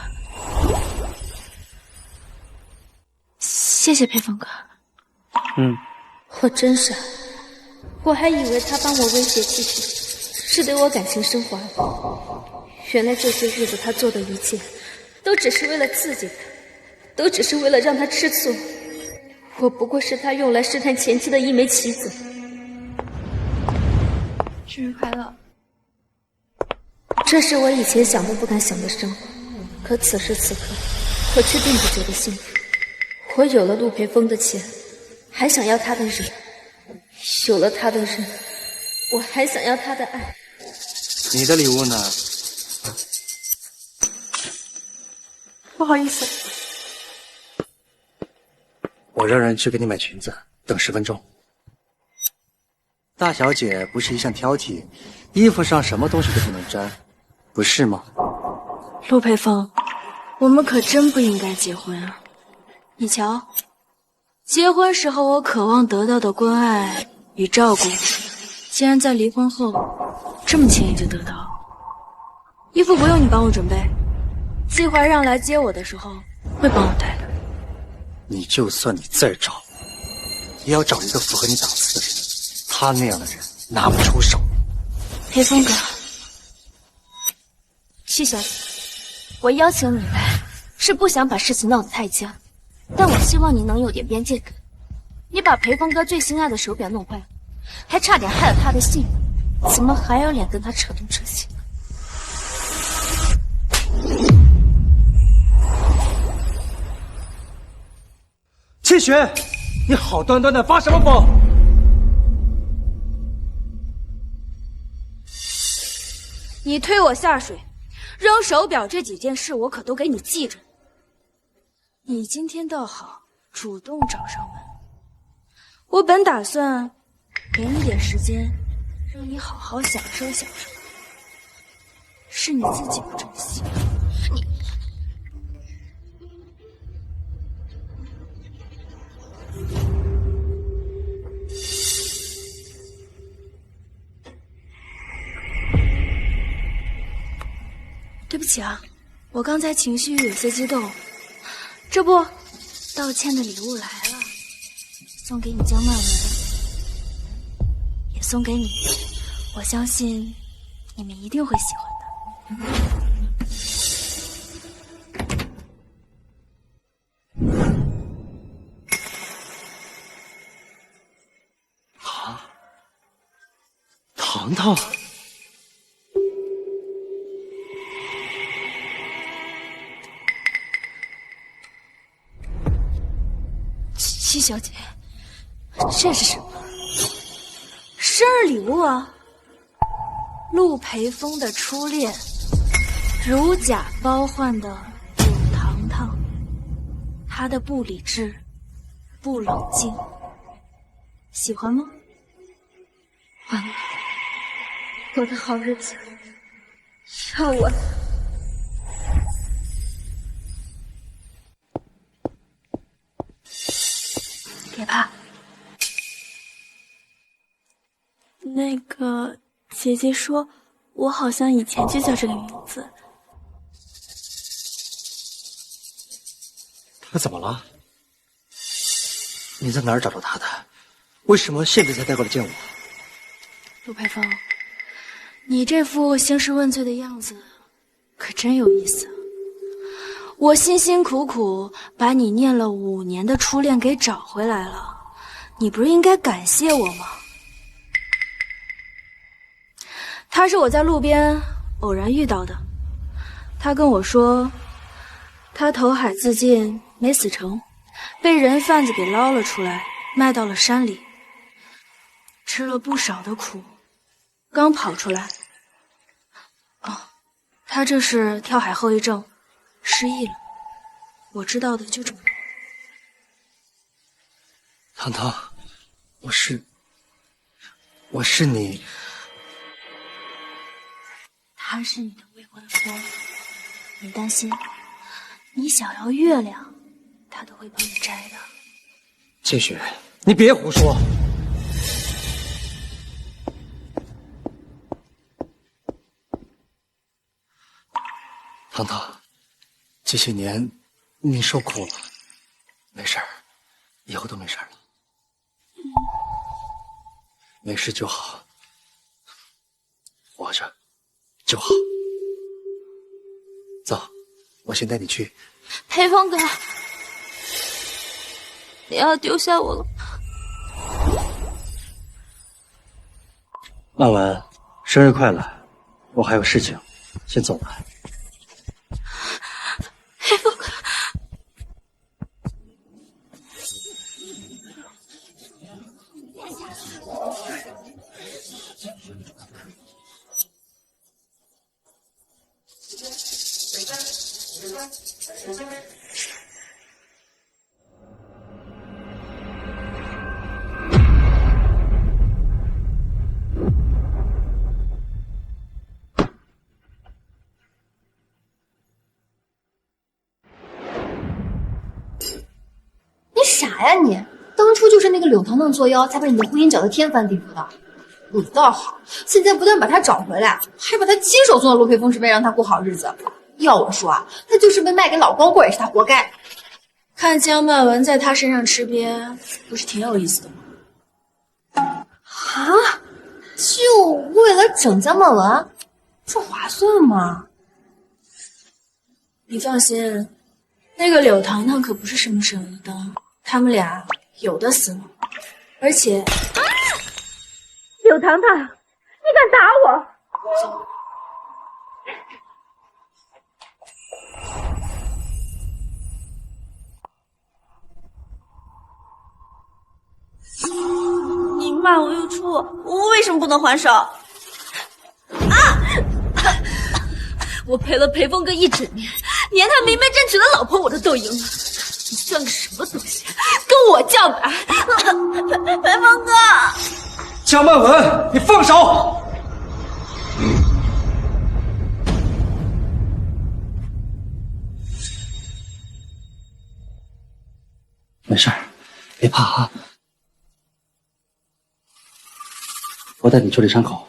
谢谢裴峰哥。我真傻，我还以为他帮我威胁妻子，是对我感情升华。原来这些日子他做的一切，都只是为了刺激他，都只是为了让他吃醋。我不过是他用来试探前妻的一枚棋子。生日快乐！这是我以前想都不敢想的生活，可此时此刻，我却并不觉得幸福。我有了陆培峰的钱，还想要他的人；有了他的人，我还想要他的爱。你的礼物呢？不好意思，我让人去给你买裙子，等10分钟。大小姐不是一向挑剔，衣服上什么东西都不能沾，不是吗？陆培峰，我们可真不应该结婚啊！你瞧，结婚时候我渴望得到的关爱与照顾，竟然在离婚后这么轻易就得到。衣服不用你帮我准备，季怀让来接我的时候会帮我带的。你就算你再找，也要找一个符合你档次的人。他那样的人拿不出手。裴峰哥，戚小姐，我邀请你来，是不想把事情闹得太僵，但我希望你能有点边界感。你把裴峰哥最心爱的手表弄坏了，还差点害了他的性命，怎么还有脸跟他扯东扯西？戚雪，你好端端的发什么疯？你推我下水，扔手表这几件事，我可都给你记着。你今天倒好，主动找上门。我本打算给你点时间，让你好好享受享受。是你自己不珍惜。对不起啊，我刚才情绪有些激动。这不，道歉的礼物来了，送给你江曼文，也送给你我相信你们一定会喜欢的。糖糖，七小姐，这是什么？生日礼物啊！陆培峰的初恋，如假包换的柳糖糖，他的不理智，不冷静，喜欢吗？完了，我的好日子要完了。别怕。那个姐姐说，我好像以前就叫这个名字。他怎么了？你在哪儿找到他的？为什么现在才带过来见我？陆培峰，你这副兴师问罪的样子，可真有意思。我辛辛苦苦把你念了5年的初恋给找回来了，你不是应该感谢我吗？他是我在路边偶然遇到的，他跟我说，他投海自尽没死成，被人贩子给捞了出来，卖到了山里，吃了不少的苦，刚跑出来。哦，他这是跳海后遗症，失忆了。我知道的就这么多。糖糖，我是你。他是你的未婚夫，你担心，你想要月亮，他都会帮你摘的。千雪，你别胡说。糖糖，这些年你受苦了，没事儿，以后都没事儿了。没事就好，活着就好。走，我先带你去。裴峰哥，你要丢下我了？曼文，生日快乐！我还有事情，先走了。裴峰哥，你傻呀你！当初就是那个柳糖糖作妖，才把你的婚姻搅得天翻地覆的。你倒好，现在不但把他找回来，还把他亲手送到陆培峰身边，让他过好日子。要我说啊，他就是被卖给老光棍，也是他活该。看江曼文在他身上吃瘪，不是挺有意思的吗？啊？就为了整江曼文，这划算吗？你放心，那个柳糖糖可不是什么省油的，他们俩有的死呢。而且，柳糖糖，你敢打我？你骂我有错，我为什么不能还手？啊！我陪了裴峰哥1整年，连他明媒正娶的老婆我都斗赢了，你算个什么东西？跟我叫板！裴峰哥，江曼文，你放手！没事儿，别怕啊。我带你处理伤口。陆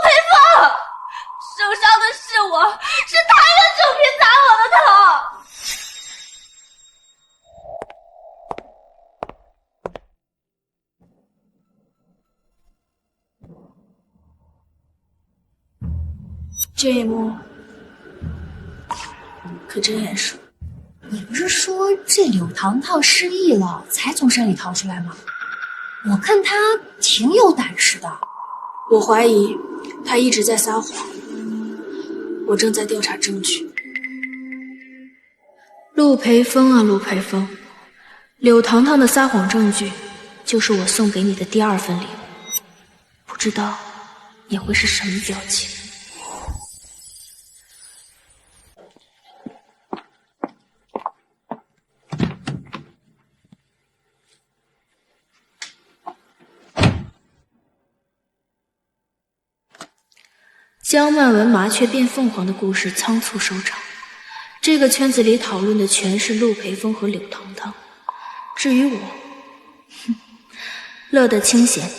培峰，受伤的是我，是他用酒瓶砸我的头。这一幕可真眼熟。你不是说这柳糖糖失忆了才从山里逃出来吗？我看他挺有胆识的。我怀疑他一直在撒谎，我正在调查证据。陆培峰啊，陆培峰，柳糖糖的撒谎证据就是我送给你的第2份礼物，不知道你会是什么表情？江曼文麻雀变凤凰的故事仓促收场。这个圈子里讨论的全是陆培峰和柳糖糖，至于我，乐得清闲。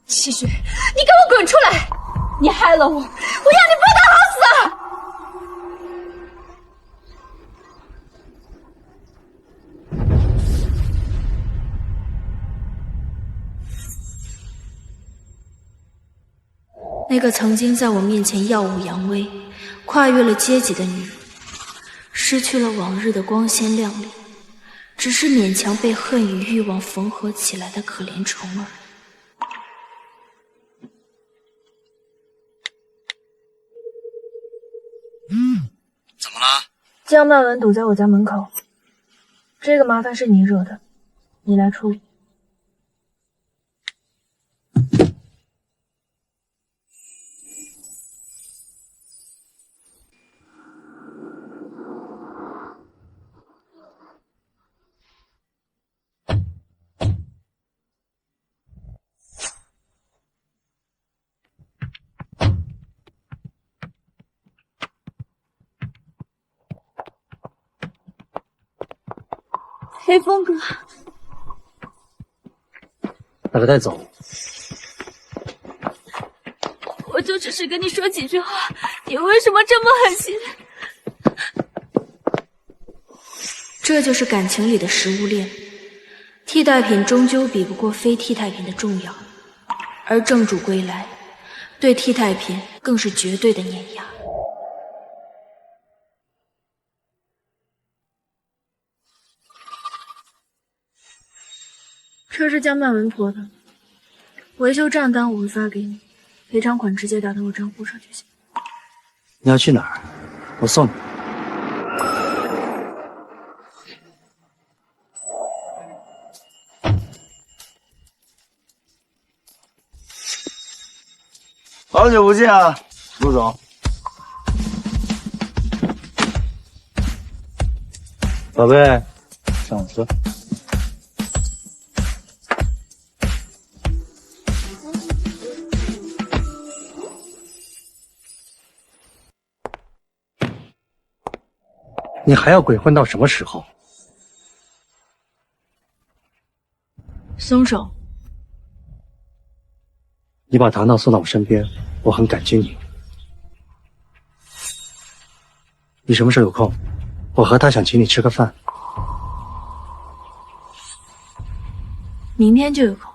七雪，你给我滚出来！你害了我，我要你不得好死！那个曾经在我面前耀武扬威、跨越了阶级的女人，失去了往日的光鲜亮丽，只是勉强被恨与欲望缝合起来的可怜虫儿。怎么了？江曼文堵在我家门口，这个麻烦是你惹的，你来处理。黑风哥，把他带走。我就只是跟你说几句话，你为什么这么狠心？这就是感情里的食物链，替代品终究比不过非替代品的重要，而正主归来，对替代品更是绝对的碾压。车是江曼文拖的，维修账单我会发给你，赔偿款直接打到我账户上就行。你要去哪儿？我送你。好久不见啊，陆总。宝贝，上我车。你还要鬼混到什么时候？松手！你把糖糖送到我身边，我很感激你。你什么时候有空？我和他想请你吃个饭。明天就有空。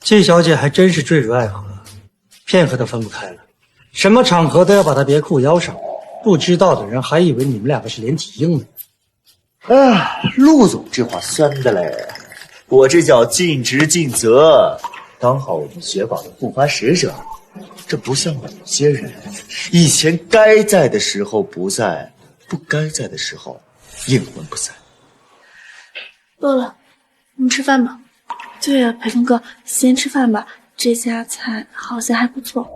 季小姐还真是坠入爱河，片刻都分不开了，什么场合都要把她别裤腰上。不知道的人还以为你们两个是连体婴呢。陆总这话酸的嘞，我这叫尽职尽责，当好我们雪宝的护花使者。这不像有些人，以前该在的时候不在，不该在的时候阴魂不散。饿了，我们吃饭吧。对呀，培峰哥，先吃饭吧，这家菜好像还不错。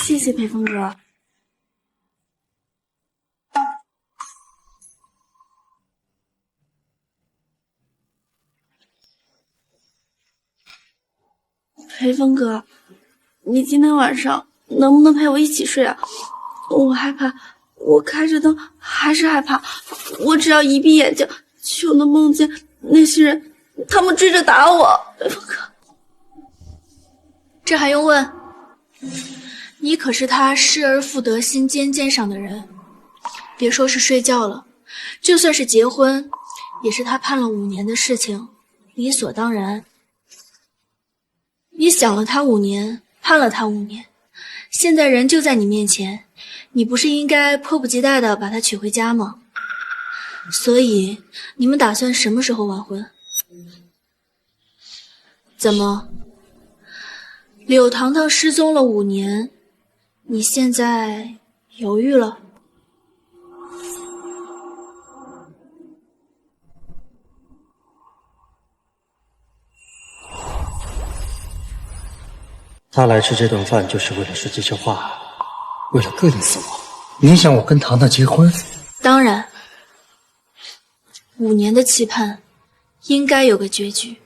谢谢裴峰哥。裴峰哥，你今天晚上能不能陪我一起睡啊？我害怕，我开着灯还是害怕。我只要一闭眼睛，就能梦见那些人，他们追着打我。裴峰哥，这还用问？你可是他失而复得、心尖尖上的人，别说是睡觉了，就算是结婚，也是他盼了5年的事情，理所当然。你想了他5年，盼了他5年，现在人就在你面前，你不是应该迫不及待地把他娶回家吗？所以你们打算什么时候完婚？怎么，柳糖糖失踪了5年，你现在犹豫了？他来吃这顿饭就是为了说这些话，为了膈应死我。你想我跟糖糖结婚？当然，5年的期盼应该有个结局。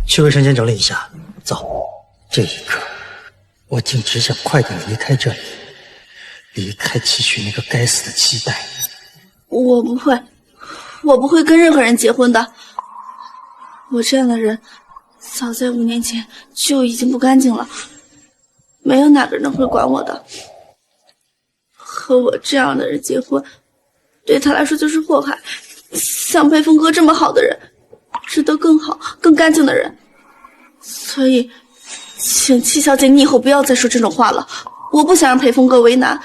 去卫生间整理一下。走，这一刻，我竟只想快点离开这里，离开期许那个该死的期待。我不会跟任何人结婚的。我这样的人，早在5年前就已经不干净了，没有哪个人会管我的。和我这样的人结婚，对他来说就是祸害。像裴峰哥这么好的人，值得更好、更干净的人。所以，请戚小姐，你以后不要再说这种话了。我不想让裴峰哥为难，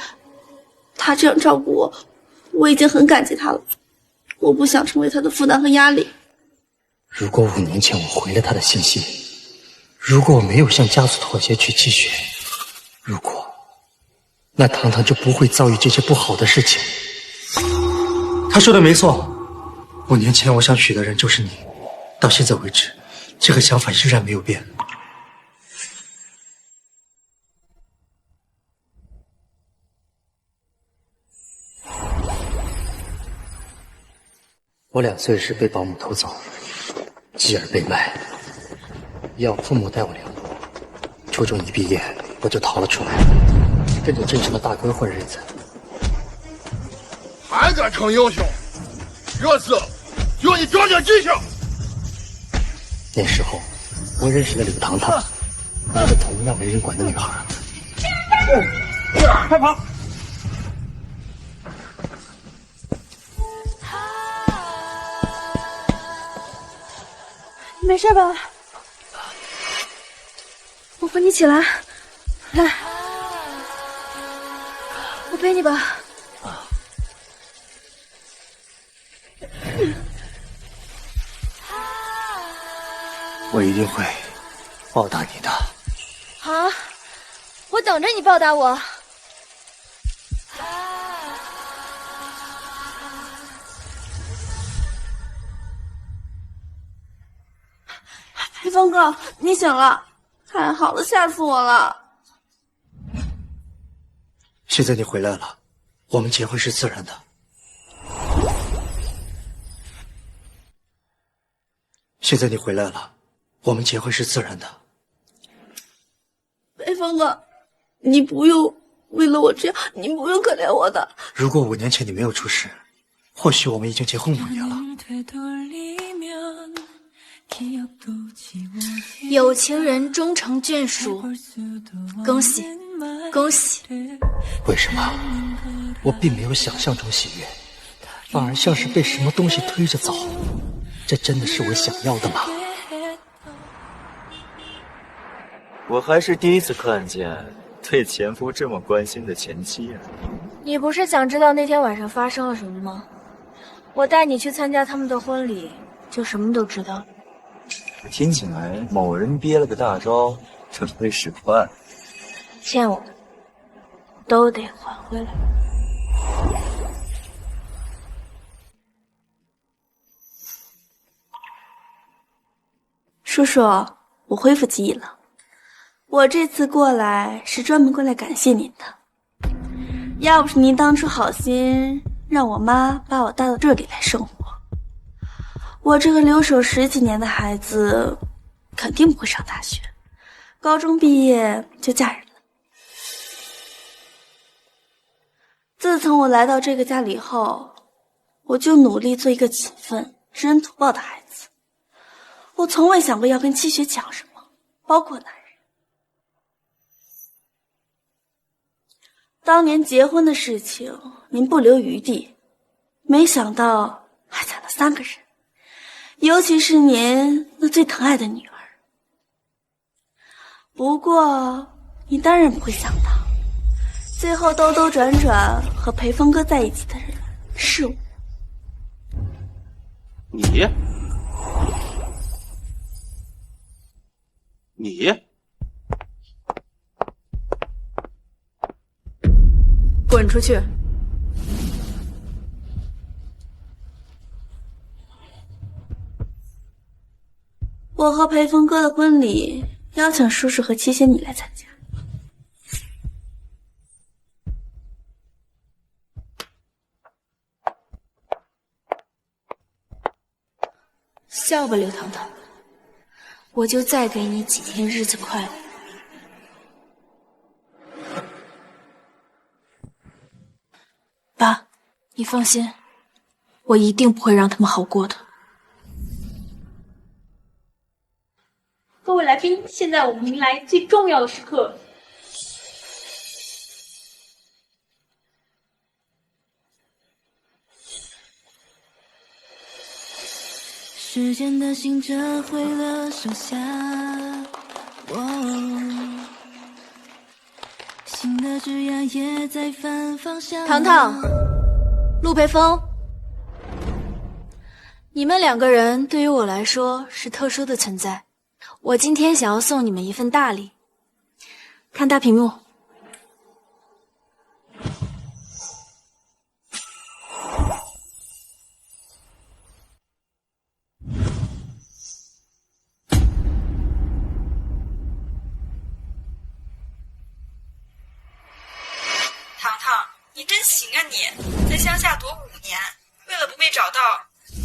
他这样照顾我，我已经很感激他了。我不想成为他的负担和压力。如果5年前我回了他的信息，如果我没有向家族妥协娶戚雪，如果，那糖糖就不会遭遇这些不好的事情。他说的没错，5年前我想娶的人就是你，到现在为止，这个想法依然没有变。我2岁时被保姆偷走，继而被卖，要父母带我两步。初中一毕业，我就逃了出来，跟着镇上的大哥混日子。还敢逞英雄？这次就让你长点记性！那时候，我认识了柳糖糖，一个同样没人管的女孩。快跑！没事吧？我扶你起来，来，我背你吧。我一定会报答你的。好，我等着你报答我。裴峰哥，你醒了，太好了，吓死我了。现在你回来了，我们结婚是自然的。现在你回来了，我们结婚是自然的。裴峰哥，你不用为了我这样，你不用可怜我的。如果5年前你没有出事，或许我们已经结婚5年了。有情人终成眷属，恭喜，恭喜！为什么我并没有想象中喜悦，反而像是被什么东西推着走？这真的是我想要的吗？我还是第一次看见对前夫这么关心的前妻啊！你不是想知道那天晚上发生了什么吗？我带你去参加他们的婚礼，就什么都知道了。听起来某人憋了个大招，准备使坏。欠我的都得还回来。叔叔，我恢复记忆了。我这次过来是专门过来感谢您的。要不是您当初好心让我妈把我带到这里来生活，我这个留守10几年的孩子肯定不会上大学，高中毕业就嫁人了。自从我来到这个家里后，我就努力做一个勤奋、知恩图报的孩子。我从未想过要跟七雪讲什么，包括男人。当年结婚的事情，您不留余地，没想到还攒了3个人，尤其是您那最疼爱的女儿。不过，你当然不会想到，最后兜兜转转和裴峰哥在一起的人是我。你？滚出去！我和裴峰哥的婚礼，邀请叔叔和七仙女来参加。笑吧，刘糖糖，我就再给你几天日子快乐。爸，你放心，我一定不会让他们好过的。各位来宾，现在我们迎来最重要的时刻。时间的行者回了手下，新的枝桠也在反方向。糖糖，陆培峰，你们2个人对于我来说是特殊的存在。我今天想要送你们一份大礼，看大屏幕。糖糖，你真行啊你！在乡下躲5年，为了不被找到，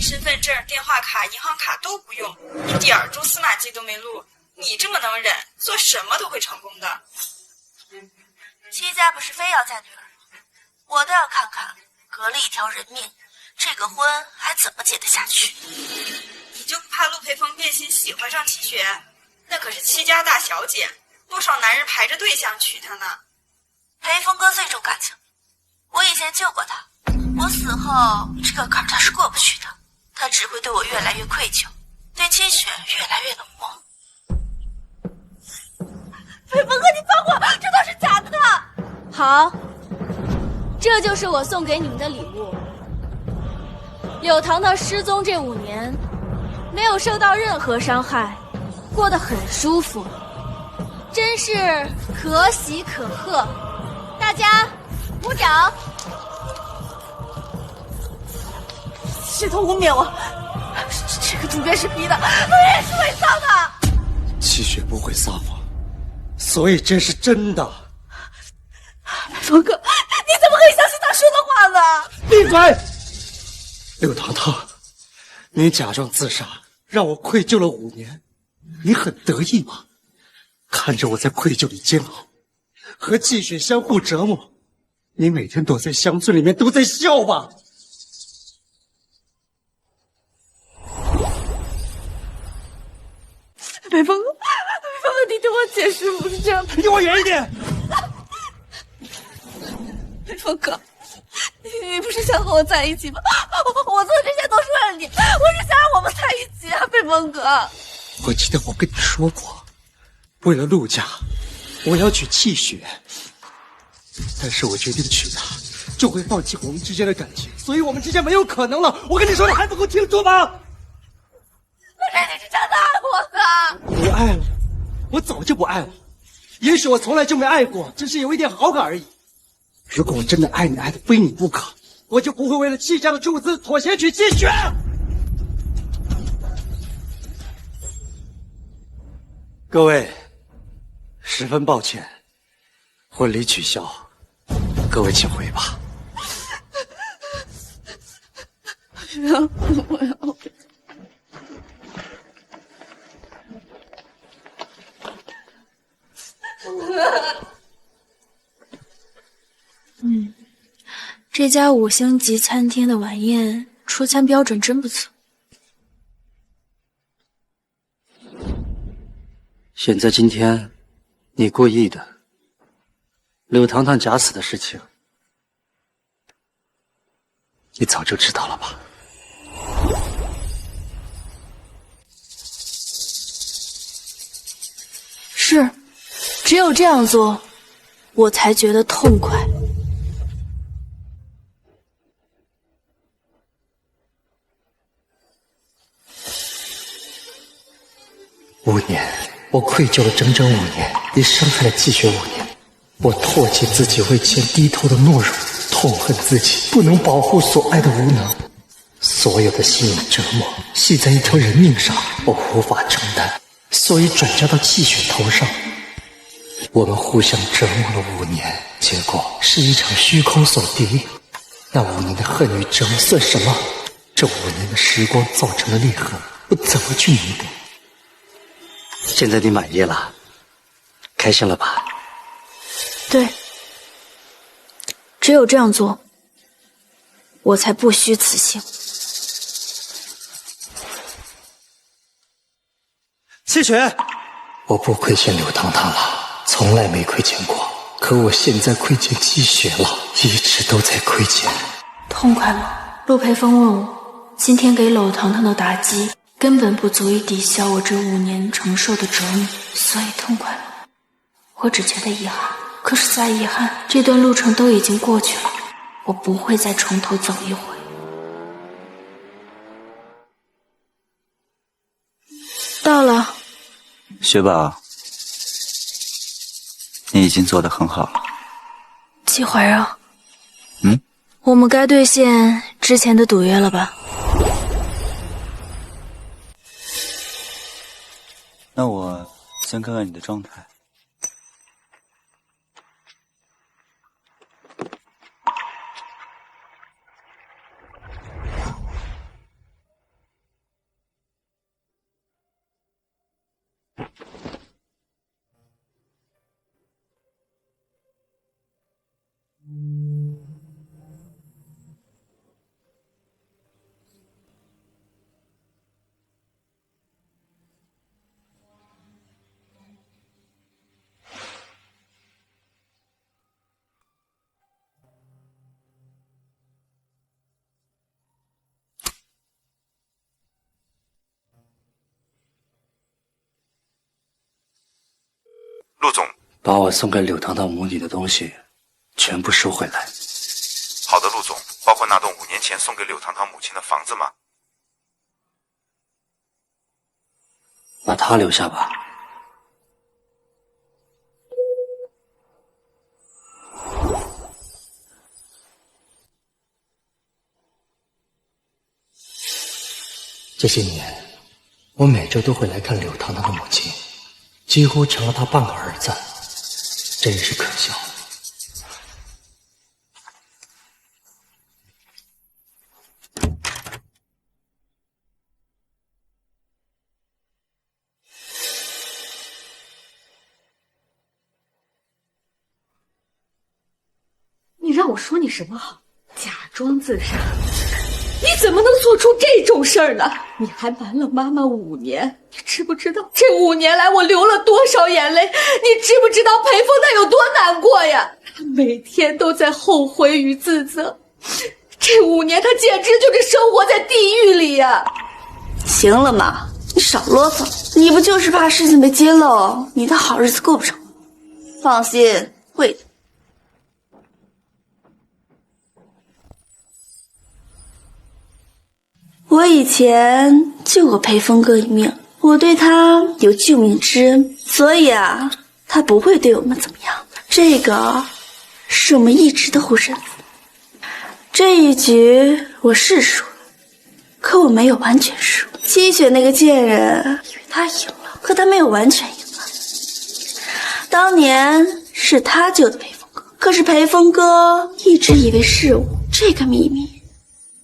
身份证、电话卡、银行卡都不用，一点蛛丝马迹都没露。你这么能忍，做什么都会成功的。戚家不是非要嫁女儿吗？我倒要看看，革了一条人命，这个婚还怎么结得下去？你就不怕陆培峰变心喜欢上齐雪？那可是戚家大小姐，多少男人排着队想娶她呢。裴峰哥最重感情，我以前救过他，我死后这个坎他是过不去的，他只会对我越来越愧疚，对戚雪越来越冷漠。裴峰哥，你放过，这都是假的。好，这就是我送给你们的礼物。柳糖糖失踪这5年，没有受到任何伤害，过得很舒服，真是可喜可贺。大家鼓掌！系统污蔑我，这个主编是逼的，我也是伪造的。七雪不会撒谎，所以这是真的。峰哥，你怎么可以相信他说的话呢？闭嘴！柳糖糖，你假装自杀，让我愧疚了5年，你很得意吗？看着我在愧疚里煎熬，和季雪相互折磨，你每天躲在乡村里面都在笑吧？裴峰哥，你听我解释，不是这样的。离我远一点！裴峰哥，你不是想和我在一起吗？我做的这些都是为了你，我是想让我们在一起啊，裴峰哥。我记得我跟你说过，为了陆家，我要娶戚雪，但是我决定娶她，就会放弃我们之间的感情，所以我们之间没有可能了。我跟你说的还不够清楚吗？可是你是真的爱我的。不爱了，我早就不爱了。也许我从来就没爱过，只是有一点好感而已。如果我真的爱你，爱的非你不可，我就不会为了戚家的出资妥协娶戚雪。各位，十分抱歉，婚礼取消，各位请回吧。我要。这家5星级餐厅的晚宴出餐标准真不错。现在今天，你故意的，柳糖糖假死的事情，你早就知道了吧？是，只有这样做，我才觉得痛快。5年，我愧疚了整整5年，也伤害了季雪5年。我唾弃自己为钱低头的懦弱，痛恨自己不能保护所爱的无能。所有的心理折磨系在一条人命上，我无法承担，所以转嫁到季雪头上。我们互相折磨了5年，结果是一场虚空所敌。那5年的恨与折磨算什么？这5年的时光造成的裂痕，我怎么去弥补？现在你满意了，开心了吧？对，只有这样做，我才不虚此行。季雪，我不亏欠柳糖糖了，从来没亏欠过。可我现在亏欠季雪了，一直都在亏欠。痛快吗？陆培峰问我，今天给柳糖糖的打击根本不足以抵消我这5年承受的折磨，所以痛快了。我只觉得遗憾，可是再遗憾，这段路程都已经过去了，我不会再从头走一回。到了。雪宝，你已经做得很好了。季怀让，我们该兑现之前的赌约了吧？那我先看看你的状态。陆总，把我送给柳糖糖母女的东西全部收回来。好的，陆总，包括那栋5年前送给柳糖糖母亲的房子吗？把它留下吧。这些年，我每周都会来看柳糖糖的母亲，几乎成了她半个儿子，真是可笑。你让我说你什么好？假装自杀，你怎么能做出这种事儿呢？你还瞒了妈妈5年，你知不知道这5年来我流了多少眼泪？你知不知道裴峰他有多难过呀？他每天都在后悔与自责，这5年他简直就是生活在地狱里呀！行了嘛，你少啰嗦，你不就是怕事情被揭露，你的好日子过不成？放心，会的。我以前救过裴峰哥一命，我对他有救命之恩，所以啊，他不会对我们怎么样。这个是我们一直的护身符。这一局我是输了，可我没有完全输。七雪那个贱人以为他赢了，可他没有完全赢了。当年是他救的裴峰哥，可是裴峰哥一直以为是我，这个秘密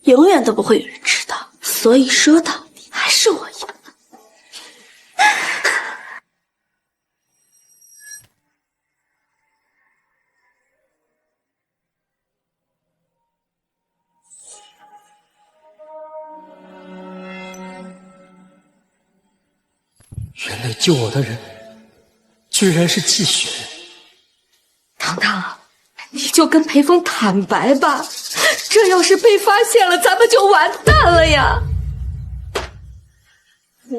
永远都不会有人知道，所以说到底还是我赢了。原来救我的人居然是季雪。糖糖，你就跟裴峰坦白吧，这要是被发现了，咱们就完蛋了呀！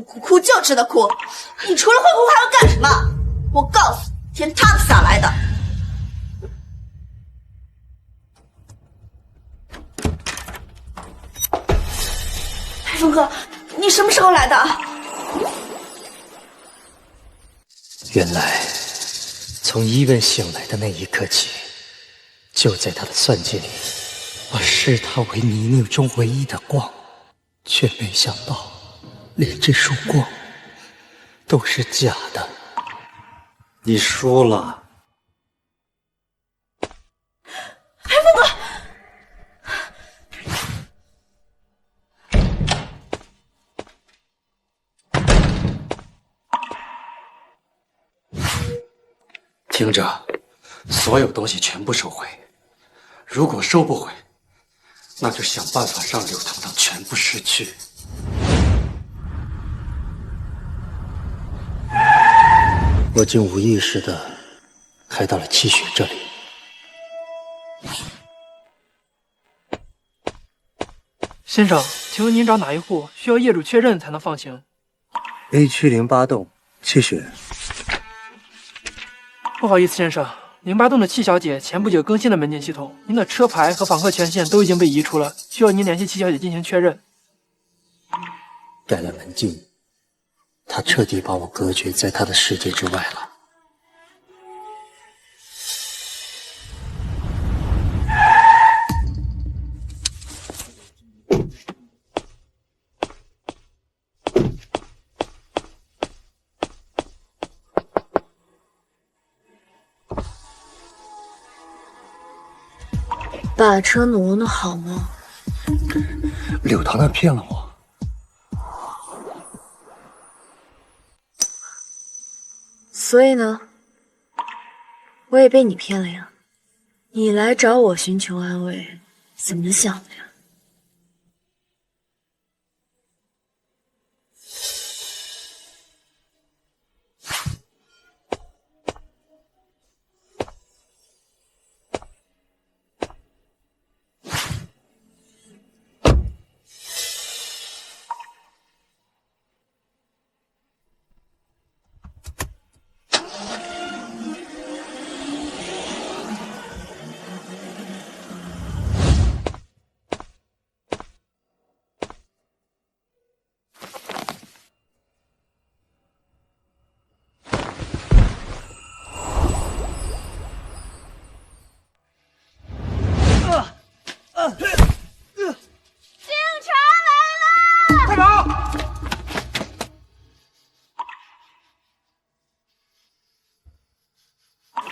哭就知道哭，你除了会哭还要干什么？我告诉你，天塌不下来的。裴峰哥，你什么时候来的？原来，从伊问醒来的那一刻起，就在他的算计里，我视他为泥泞中唯一的光，却没想到，连这束光都是假的。你输了。裴峰哥。听着，所有东西全部收回。如果收不回，那就想办法让柳糖糖全部失去。我竟无意识的开到了七雪这里。先生，请问您找哪一户？需要业主确认才能放行。A 区08栋，七雪。不好意思，先生，08栋的戚小姐前不久更新了门禁系统，您的车牌和访客权限都已经被移除了，需要您联系戚小姐进行确认。改了门禁，她彻底把我隔绝在她的世界之外了。把车挪挪好吗？柳糖糖骗了我。所以呢，我也被你骗了呀。你来找我寻求安慰，怎么想的呀？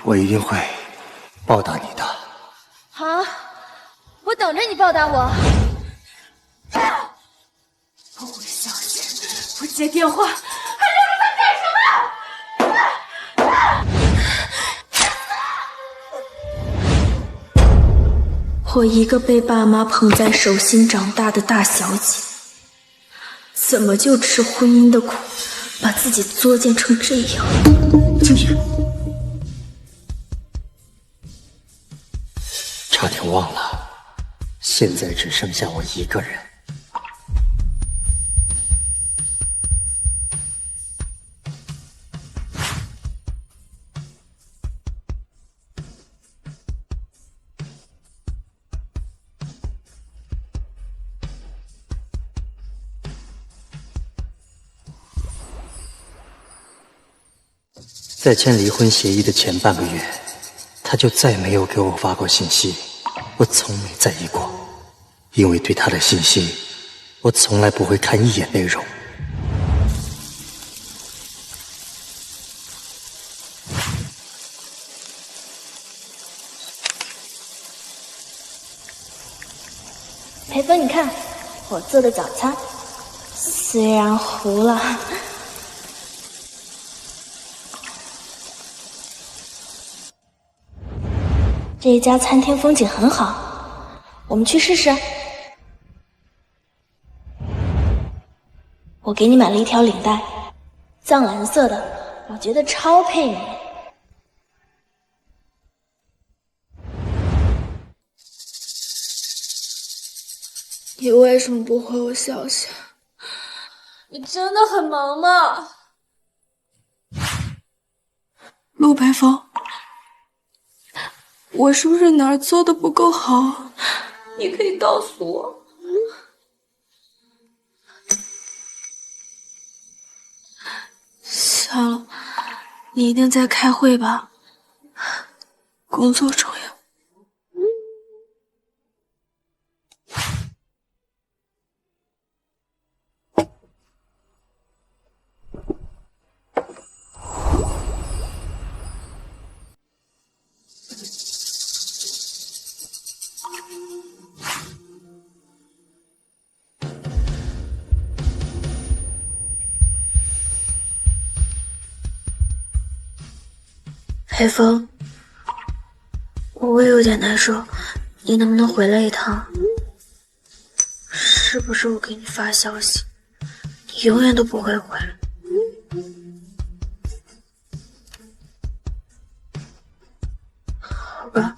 我一定会报答你的。好，我等着你报答我。不小心，不接电话，还留着他干什么？我一个被爸妈捧在手心长大的大小姐，怎么就吃婚姻的苦，把自己作践成这样？静雪，差点忘了，现在只剩下我一个人。在签离婚协议的前半个月，他就再没有给我发过信息。我从没在意过，因为对他的信息，我从来不会看一眼内容。培芬，你看我做的早餐，虽然糊了。这一家餐厅风景很好，我们去试试。我给你买了一条领带，藏蓝色的，我觉得超配你。你为什么不回我消息？你真的很忙吗？陆北风，我是不是哪儿做的不够好？你可以告诉我。算了，你一定在开会吧？工作重要。裴峰，我也有点难受，你能不能回来一趟？是不是我给你发消息，你永远都不会回来？好吧，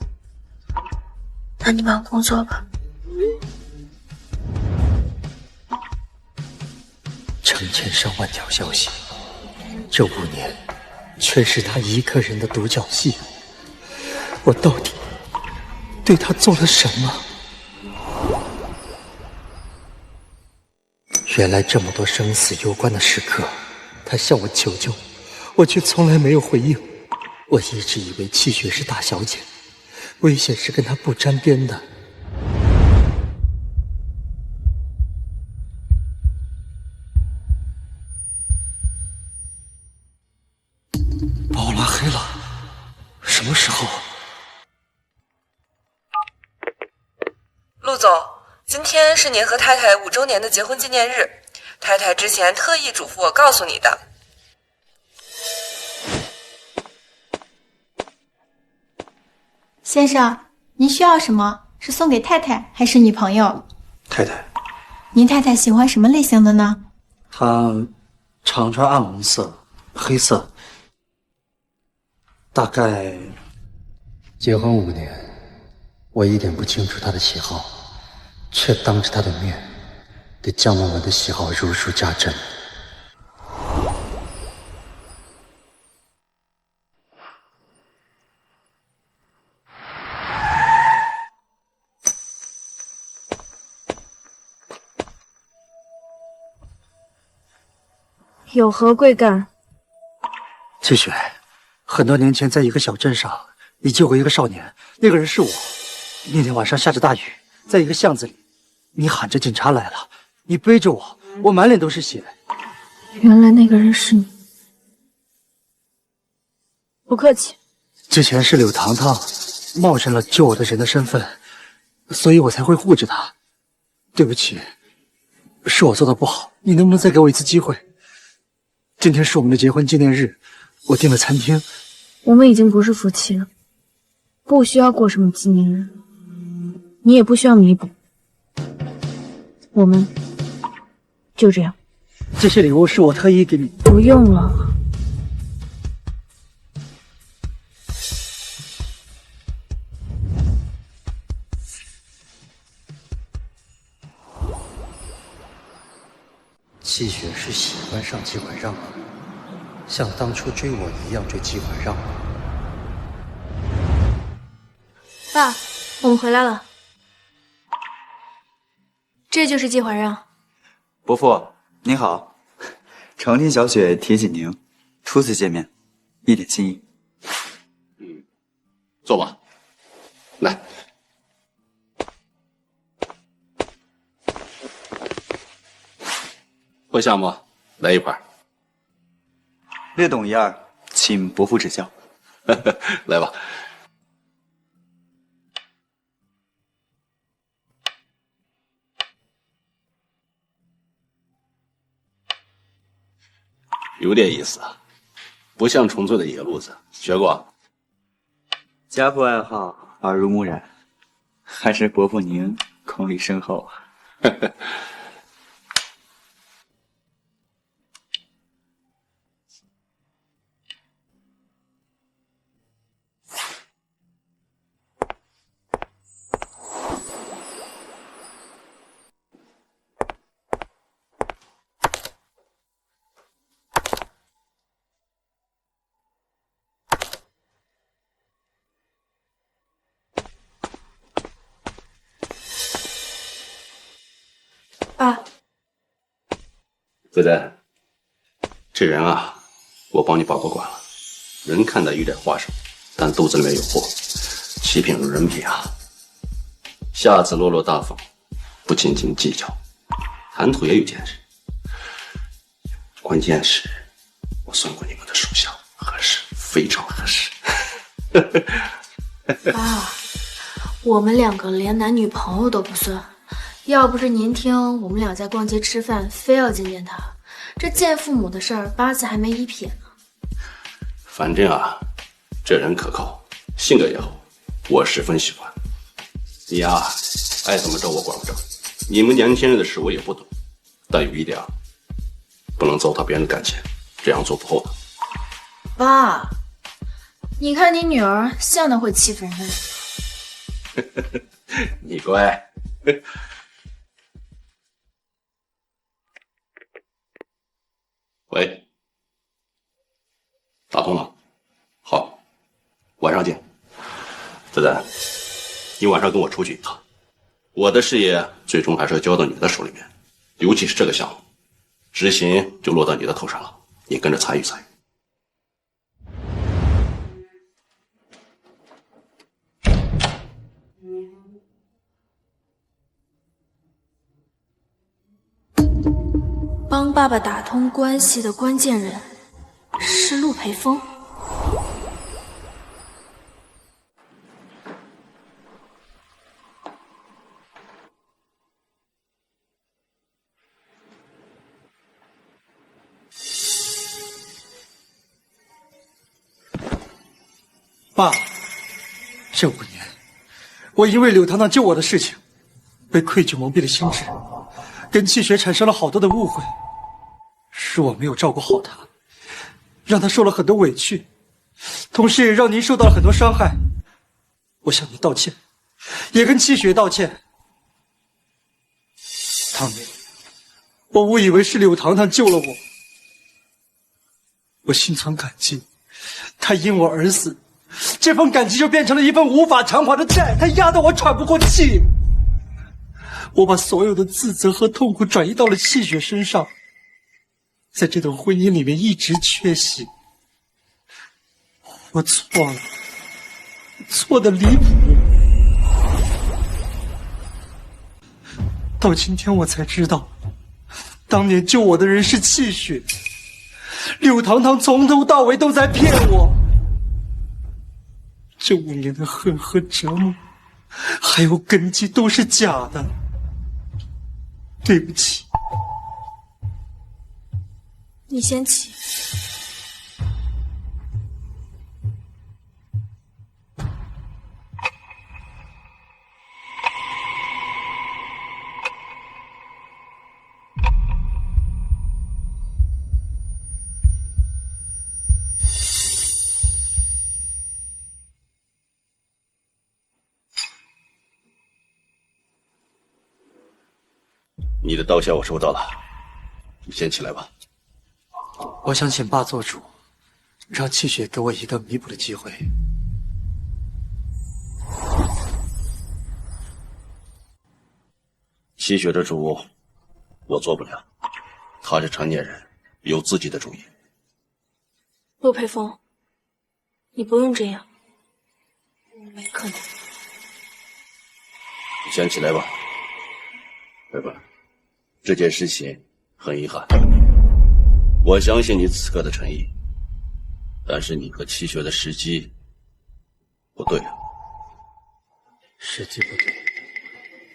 那你忙工作吧。成千上万条消息，这5年全是他一个人的独角戏。我到底对他做了什么？原来这么多生死攸关的时刻，他向我求救，我却从来没有回应。我一直以为气血是大小姐，危险是跟他不沾边的。把我拉黑了？什么时候？陆总，今天是您和太太5周年的结婚纪念日，太太之前特意嘱咐我告诉你的。先生，您需要什么？是送给太太还是女朋友？太太，您太太喜欢什么类型的呢？她常穿暗红色、黑色，大概结婚5年，我一点不清楚她的喜好，却当着她的面对江文文的喜好如数家珍。有何贵干？季雪，很多年前在一个小镇上，你救过一个少年，那个人是我。那天晚上下着大雨，在一个巷子里，你喊着警察来了，你背着我，我满脸都是血。原来那个人是你。不客气。之前是柳糖糖冒认了救我的人的身份，所以我才会护着他。对不起，是我做的不好，你能不能再给我一次机会？今天是我们的结婚纪念日，我订了餐厅。我们已经不是夫妻了，不需要过什么纪念日，你也不需要弥补，我们就这样。这些礼物是我特意给你。不用了。季雪是喜欢上季怀让，像当初追我一样追季怀让。爸，我们回来了。这就是季怀让。伯父您好，常听小雪提起您，初次见面，一点心意。坐吧，来。喝下吗？来一盘。略懂一二，请伯父指教。来吧。有点意思啊，不像纯粹的野路子。学过？家父爱好耳濡目染，还是伯父您功力深厚啊。爸，子丹，这人啊，我帮你保过管了。人看着有点花哨，但肚子里面有货，七品如人品啊。下次落落大方，不斤斤计较，谈吐也有见识。关键是，我算过你们的属相，合适，非常合适。爸，我们两个连男女朋友都不算。要不是您听我们俩在逛街吃饭，非要见见他，这见父母的事儿八字还没一撇呢。反正啊，这人可靠，性格也好，我十分喜欢。你呀，爱怎么着我管不着。你们年轻人的事我也不懂，但有一点啊，不能糟蹋别人的感情，这样做不厚道。爸，你看你女儿像那会欺负人的人。你乖。喂，打通了，好，晚上见。子丹，你晚上跟我出去一趟，我的事业最终还是要交到你的手里面，尤其是这个项目，执行就落到你的头上了，你跟着参与参与。帮爸爸打通关系的关键人是陆培峰。爸，这5年，我因为柳堂堂救我的事情，被愧疚蒙蔽了心智，跟气血产生了好多的误会。是我没有照顾好他，让他受了很多委屈，同时也让您受到了很多伤害。我向您道歉，也跟七雪道歉。堂妹，我误以为是柳堂堂救了我，我心存感激，他因我而死，这份感激就变成了一份无法偿还的债，他压得我喘不过气。我把所有的自责和痛苦转移到了气雪身上，在这段婚姻里面一直缺席。我错了，错得离谱。到今天我才知道，当年救我的人是气雪，柳堂堂从头到尾都在骗我。这5年的恨和折磨，还有根基都是假的。对不起。你先起。你的道谢我收到了，你先起来吧。我想请爸做主，让气雪给我一个弥补的机会。气雪的主，我做不了。他是成年人，有自己的主意。陆培峰，你不用这样，没可能。你先起来吧，贝贝。这件事情很遗憾，我相信你此刻的诚意，但是你和七雪的时机不对啊。时机不对，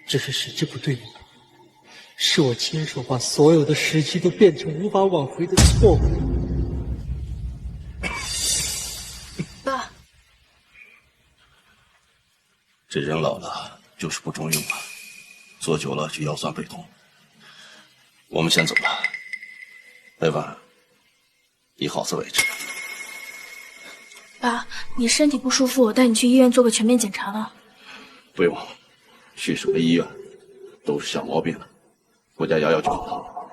只是时机不对吗？是我亲手把所有的时机都变成无法挽回的错误。这人老了就是不中用啊，坐久了就腰酸背痛。我们先走了，贝文，以好自为之。爸，你身体不舒服，我带你去医院做个全面检查了。不用，去什么医院，都是小毛病，回家养养就好。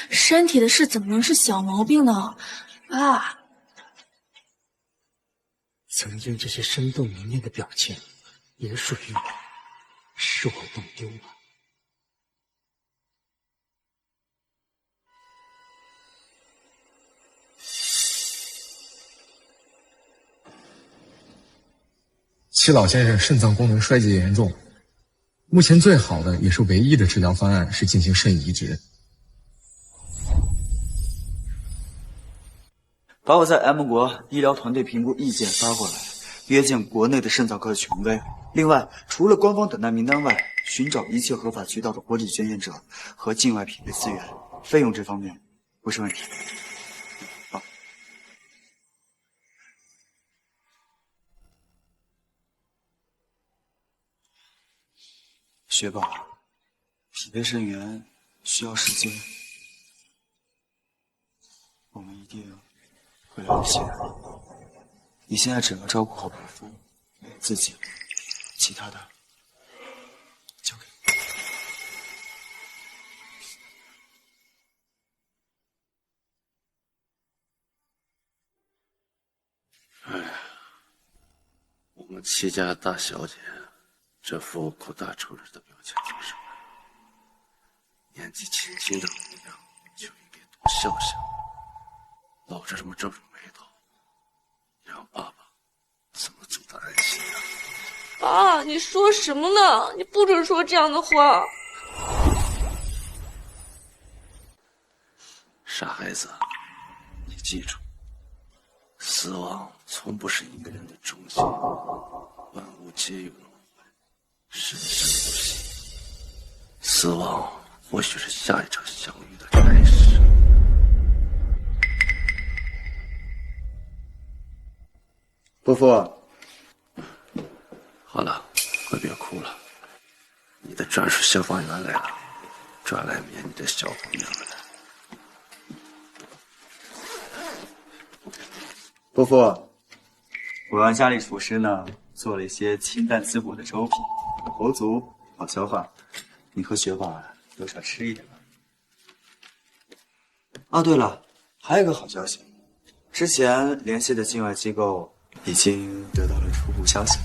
身体的事怎么能是小毛病呢？爸，曾经这些生动明艳的表情也属于我，是我弄丢了。戚老先生肾脏功能衰竭严重，目前最好的也是唯一的治疗方案是进行肾移植。把我在 M 国医疗团队评估意见发过来，约见国内的肾脏科权威。另外，除了官方等待名单外，寻找一切合法渠道的活体捐献者和境外匹配资源，费用这方面不是问题。好。学宝，匹配肾源需要时间，我们一定会了解。你现在只要照顾好皮肤、自己，其他的交给我。哎，我们戚家大小姐这副苦大仇深的表情做什么？年纪轻轻的姑娘就应该多笑笑，老着这么皱着眉头，让爸爸怎么走得安心啊？爸，你说什么呢？你不准说这样的话。傻孩子，你记住，死亡从不是一个人的终结，万物皆有轮回，生生不息。死亡或许是下一场相遇的开始。伯父，好了，快别哭了，你的专属消防员来了，专来灭你的小姑娘们的。伯父，我让家里厨师呢做了一些清淡滋补的粥品，喉足好消化，你和雪宝多少吃一点吧。啊，对了，还有一个好消息，之前联系的境外机构已经得到了初步消息。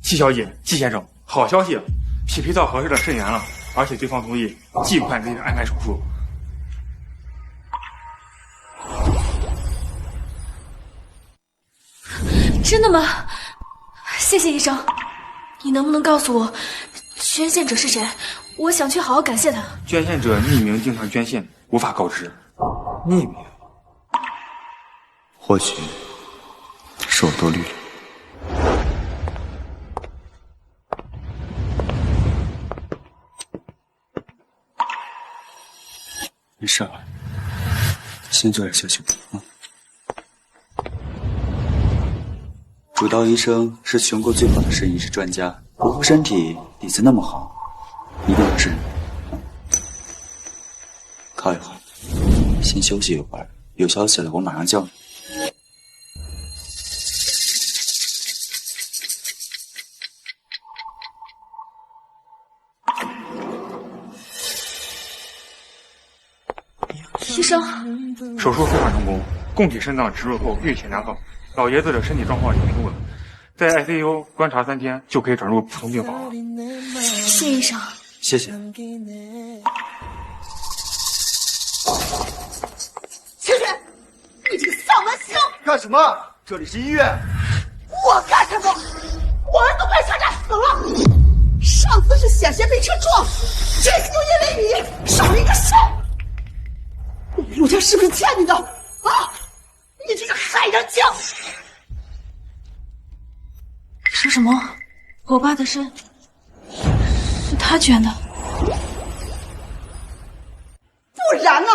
戚小姐、季先生，好消息，匹配到合适的肾源了，而且对方同意尽快给你安排手术。真的吗？谢谢医生。你能不能告诉我，捐献者是谁？我想去好好感谢他。捐献者匿名经常捐献，无法告知。匿名？或许是我多虑了。没事了，先做点休息吧。主刀医生是全国最好的肾移植专家，伯父身体底子那么好，一定有治。靠一会儿，先休息一会儿，有消息了我马上叫你。医生，手术非常成功，供体肾脏植入后运行良好，老爷子的身体状况也平稳，在 ICU 观察3天就可以转入普通病房了。谢医生。谢谢。清水，你这个丧门星！干什么？这里是医院。我干什么？我儿都快下站死了。上次是险些被车撞死，这次又因为你少了一个肾。陆家是不是欠你的啊？你这个害人精！说什么？我爸的肾是他捐的？不然呢？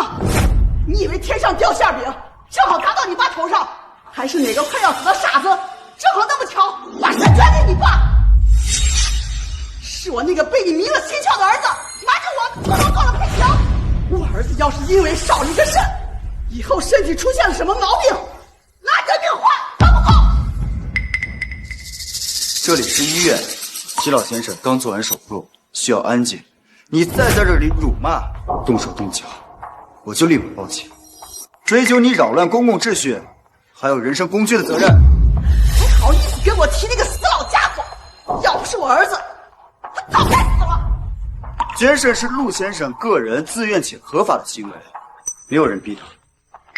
你以为天上掉馅饼，正好砸到你爸头上？还是哪个快要死的傻子，正好那么巧把肾捐给你爸？是我那个被你迷了心窍的儿子，瞒着我偷偷做了配型。我儿子要是因为少了一个肾，以后身体出现了什么毛病，拿这命换，懂不懂？这里是医院，齐老先生刚做完手术，需要安静。你再在这里辱骂、动手动脚，我就立马报警，追究你扰乱公共秩序，还有人身攻击的责任。还好意思跟我提那个死老家伙？要不是我儿子，他早该死了。捐肾是陆先生个人自愿且合法的行为，没有人逼他。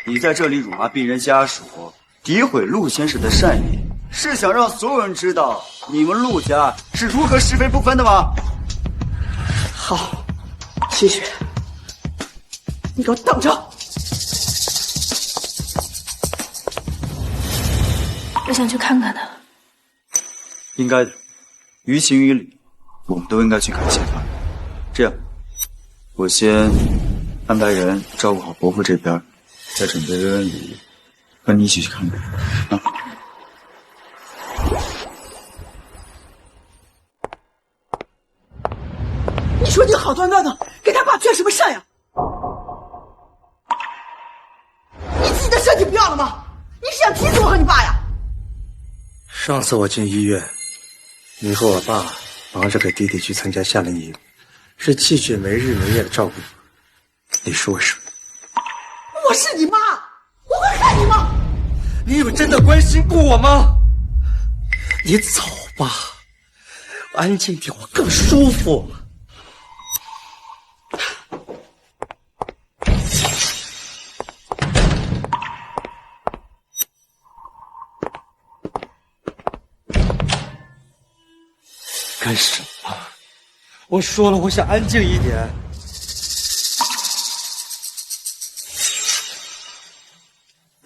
你在这里辱骂病人家属，诋毁陆先生的善意，是想让所有人知道你们陆家是如何是非不分的吗？好，谢谢。你给我等着！我想去看看他。应该的，于情于理，我们都应该去感谢他。这样，我先安排人照顾好伯父这边，再准备恩礼，跟你一起去看看啊。你说你好端端的给他爸捐什么肾呀？你自己的身体不要了吗？你是想踢死我和你爸呀？上次我进医院，你和我爸忙着给弟弟去参加夏令营，是继续没日没夜的照顾你。你说什么？我是你妈，我会害你吗？你有真的关心过我吗？你走吧，安静点，我更舒服。干什么？我说了，我想安静一点。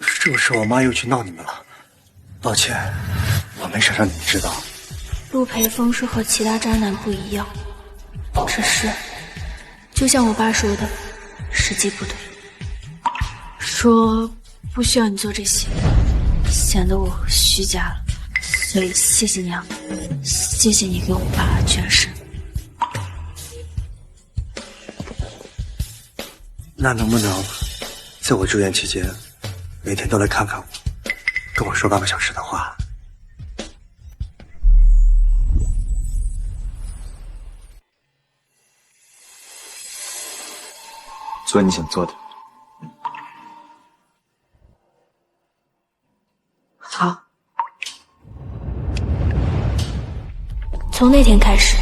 是不是我妈又去闹你们了？抱歉，我没想让你们知道。陆培峰是和其他渣男不一样，只是就像我爸说的，时机不对，说不需要你做这些，显得我虚假了。所以谢谢你啊，谢谢你给我爸捐肾。那能不能在我住院期间，每天都来看看我，跟我说半个小时的话？做你想做的。好。从那天开始，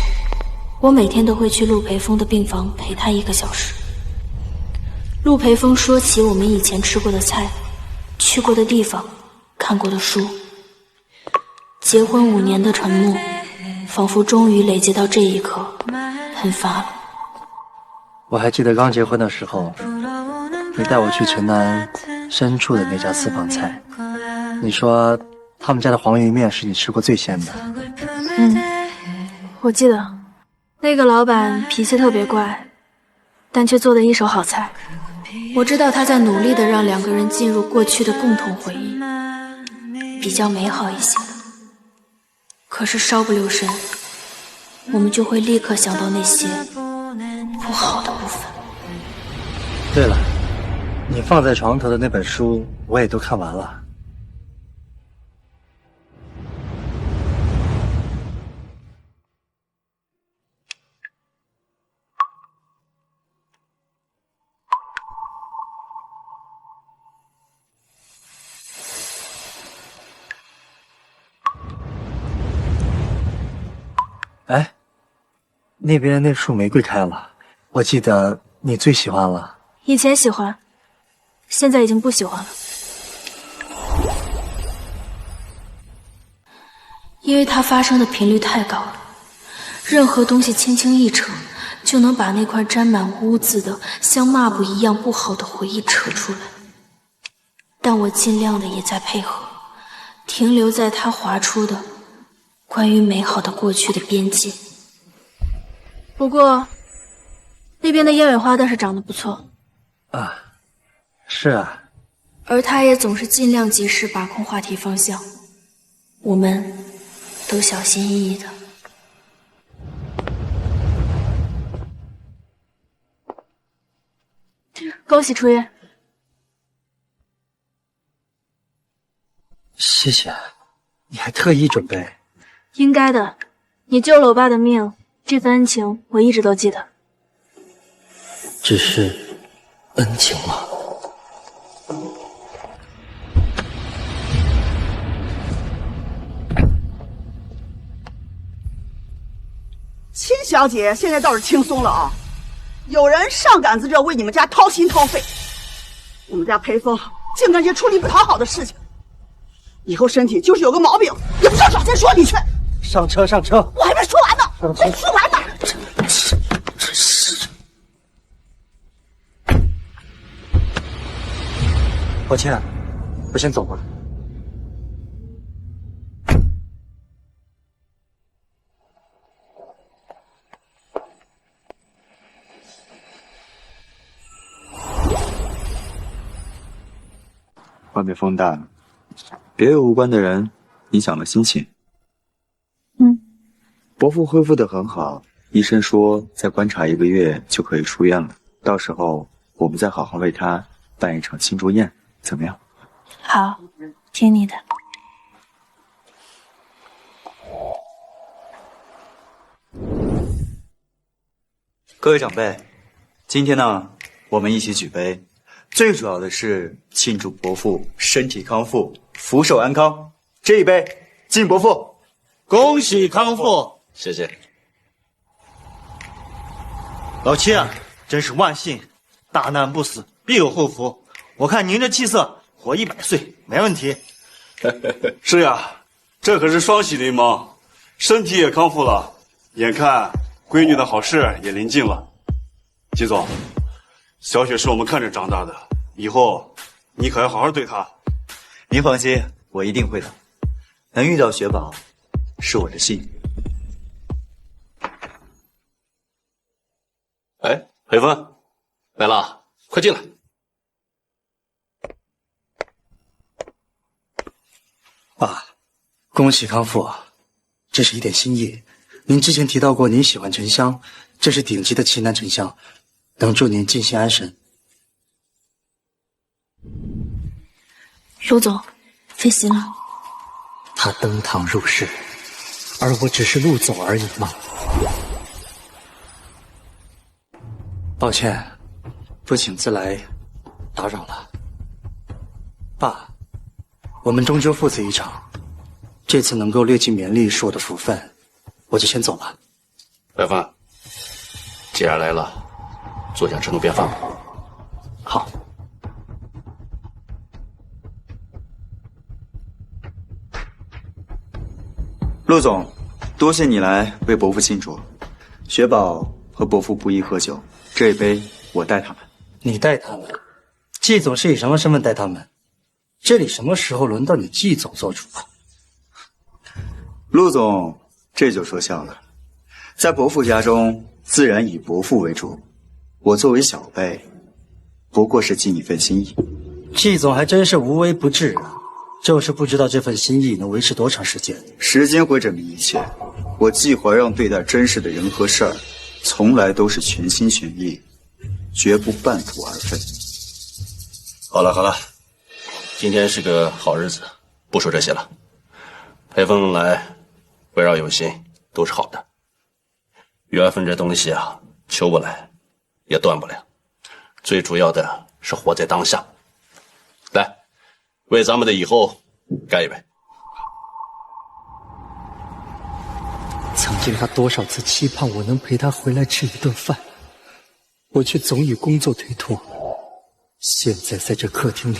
我每天都会去陆培峰的病房陪他1个小时。陆培峰说起我们以前吃过的菜，去过的地方，看过的书。结婚5年的沉默，仿佛终于累积到这一刻，喷发了。我还记得刚结婚的时候，你带我去城南深处的那家私房菜，你说他们家的黄鱼面是你吃过最鲜的。我记得那个老板脾气特别怪，但却做得一手好菜。我知道他在努力地让2个人进入过去的共同回忆，比较美好一些的。可是稍不留神，我们就会立刻想到那些不好的部分。对了，你放在床头的那本书我也都看完了。哎，那边那束玫瑰开了，我记得你最喜欢了。以前喜欢，现在已经不喜欢了。因为它发生的频率太高了，任何东西轻轻一扯，就能把那块沾满污渍的像抹布一样不好的回忆扯出来。但我尽量的也在配合，停留在它划出的关于美好的过去的边界。不过那边的雁尾花倒是长得不错啊，是啊，而他也总是尽量及时把控话题方向，我们都小心翼翼的。恭喜出院。谢谢，你还特意准备。应该的，你救了我爸的命，这份恩情我一直都记得。只是恩情吗？秦小姐现在倒是轻松了啊，有人上杆子这为你们家掏心掏肺，我们家裴峰净干些出力不讨好的事情，以后身体就是有个毛病，也不知道找谁说理去。上车，上车！我还没说完呢，没说完呢。真是。抱歉，我先走了。外面风大，别有无关的人影响了心情。伯父恢复得很好，医生说再观察1个月就可以出院了。到时候我们再好好为他办一场庆祝宴，怎么样？好，听你的。各位长辈，今天呢，我们一起举杯，最主要的是庆祝伯父身体康复，福寿安康。这一杯敬伯父，恭喜康复。谢谢。老七啊，真是万幸，大难不死，必有后福。我看您这气色，活100岁没问题。是呀，这可是双喜临门，身体也康复了，眼看闺女的好事也临近了。季总，小雪是我们看着长大的，以后你可要好好对她。您放心，我一定会的。能遇到雪宝，是我的幸运。哎，裴峰，来了，快进来。爸，恭喜康复，这是一点心意。您之前提到过您喜欢沉香，这是顶级的奇楠沉香，能助您静心安神。陆总，费心了。他登堂入室，而我只是陆总而已吗？抱歉，不请自来，打扰了。爸，我们终究父子一场，这次能够略尽绵力是我的福分，我就先走了。白帆，既然来了，坐下吃顿便饭。好。陆总，多谢你来为伯父庆祝。雪宝和伯父不宜喝酒，这一杯我带他们。你带他们？季总是以什么身份带他们？这里什么时候轮到你季总做主了？陆总这就说笑了，在伯父家中自然以伯父为主，我作为小辈，不过是尽一份心意。季总还真是无微不至啊，就是不知道这份心意能维持多长时间。时间会证明一切。我季怀让对待真实的人和事儿，从来都是全心全意，绝不半途而废。好了好了，今天是个好日子，不说这些了。裴峰来，围绕有心，都是好的。缘分这东西啊，求不来，也断不了。最主要的是活在当下。来，为咱们的以后干一杯。曾经他多少次期盼我能陪他回来吃一顿饭，我却总以工作推脱。现在在这客厅里，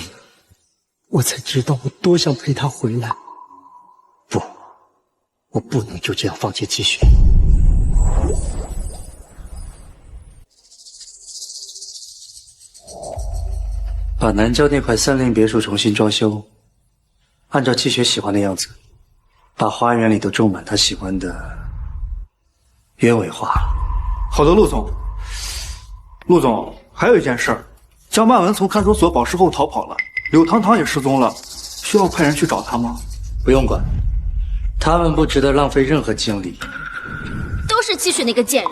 我才知道我多想陪他回来。不，我不能就这样放弃季雪。把南郊那块森林别墅重新装修，按照季雪喜欢的样子，把花园里都种满她喜欢的鸢尾花。好的，陆总。陆总，还有一件事儿，江曼文从看守所保释后逃跑了，柳堂堂也失踪了，需要派人去找他吗？不用管，他们不值得浪费任何精力。都是七雪那个贱人，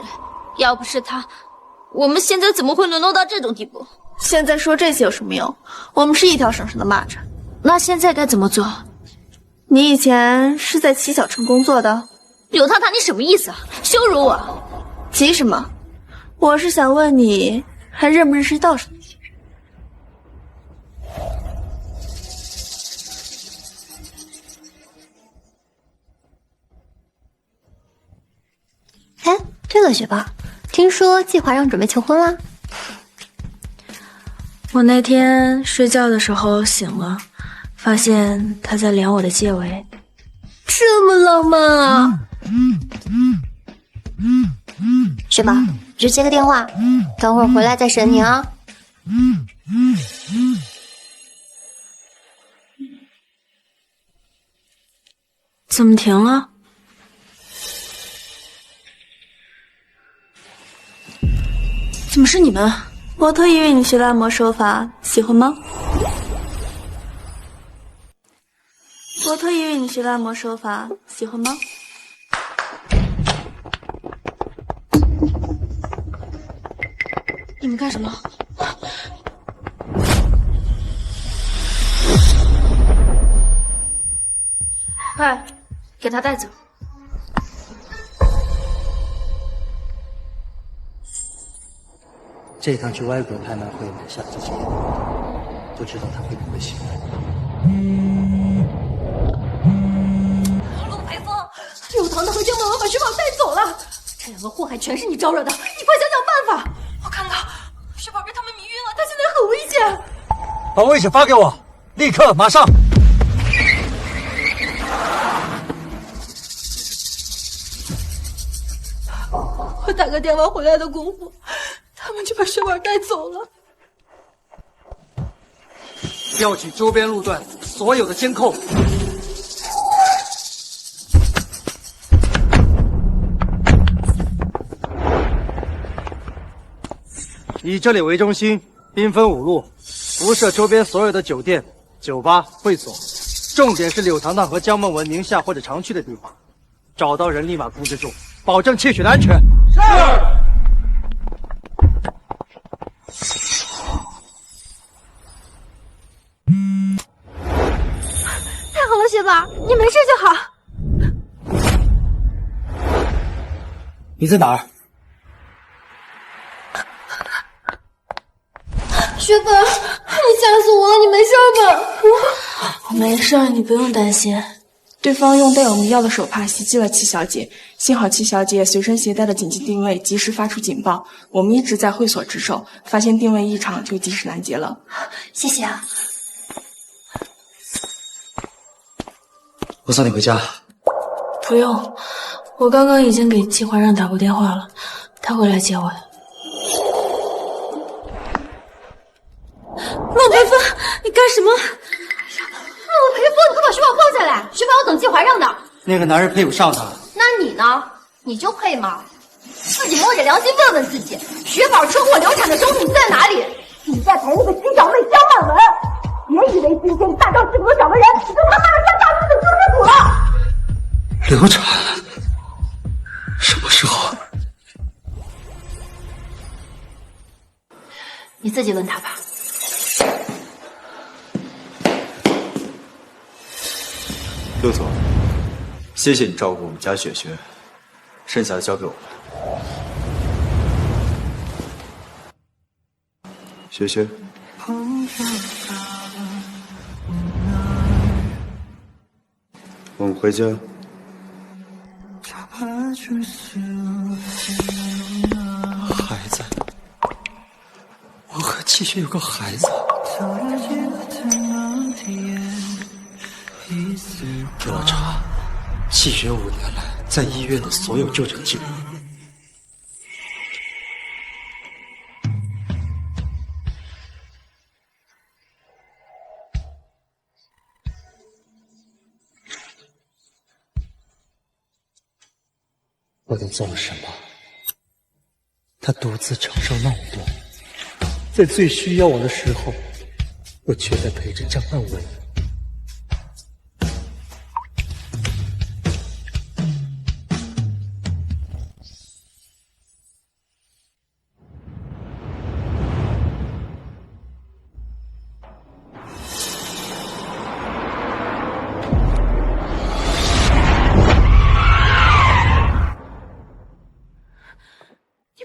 要不是他，我们现在怎么会沦落到这种地步？现在说这些有什么用？我们是一条绳上的蚂蚱。那现在该怎么做？你以前是在齐小城工作的？柳堂堂，你什么意思啊？羞辱我！急什么？我是想问你，还认不认识道上那些人？哎，对了，雪宝，听说季华让准备求婚啦？我那天睡觉的时候醒了，发现他在量我的戒围。这么浪漫啊！雪宝，去接个电话，等会儿回来再审你啊。怎么停了？怎么是你们？我特意为你学的按摩手法，喜欢吗？我特意为你学的按摩手法，喜欢吗？你们干什么？快，给他带走。这趟去外国拍卖会买下的这些，不知道他会不会喜欢。陆培峰，柳堂堂和江满文把雪宝带走了，这两个祸害全是你招惹的，你快想想办法！我看到雪宝被他们迷晕了，他现在很危险。把危险发给我，立刻马上。我打个电话回来的功夫，他们就把雪宝带走了。调取周边路段所有的监控。以这里为中心，兵分5路，辐射周边所有的酒店、酒吧、会所，重点是柳堂堂和江梦文宁夏或者常去的地方，找到人立马控制住，保证窃取的安全。是。太好了，雪宝，你没事就好。你在哪儿？雪宝，你吓死我了！你没事吧？我没事，你不用担心。对方用带有迷药的手帕袭击了戚小姐，幸好戚小姐随身携带的紧急定位及时发出警报，我们一直在会所值守，发现定位异常就及时拦截了。谢谢啊。我送你回家。不用，我刚刚已经给季华让打过电话了，他会来接我的。陆培峰，你干什么？陆培峰，你快把雪宝放下来！雪宝要等季华让的。那个男人配不上她。那你呢？你就配吗？自己摸着良心问问自己，雪宝车祸流产的凶器在哪里？你在陪那个新小妹江满文，别以为今天你大张旗鼓的找个人，就他妈的算大自己救世主了。流产？什么时候？你自己问他吧。陆总，谢谢你照顾我们家雪雪，剩下的交给我们。雪雪，我们回家。孩子，我和季雪有个孩子。给我查季雪5年来在医院的所有就诊记录。我都做了什么？他独自承受那么多，在最需要我的时候，我却在陪着张曼文。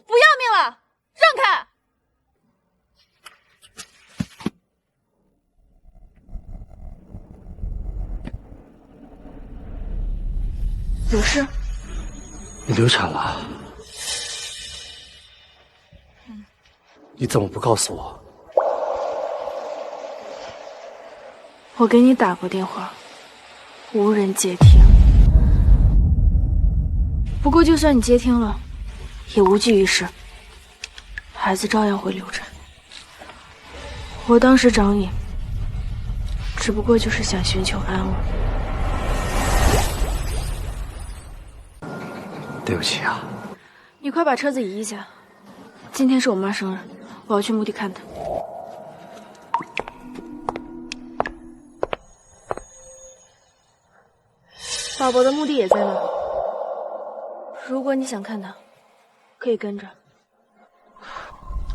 不要命了！让开！有事？你流产了？你怎么不告诉我？我给你打过电话，无人接听。不过就算你接听了，也无济于事，孩子照样会流产。我当时找你，只不过就是想寻求安慰。对不起啊。你快把车子移一下，今天是我妈生日，我要去墓地看她。宝宝的墓地也在那，如果你想看她，可以跟着。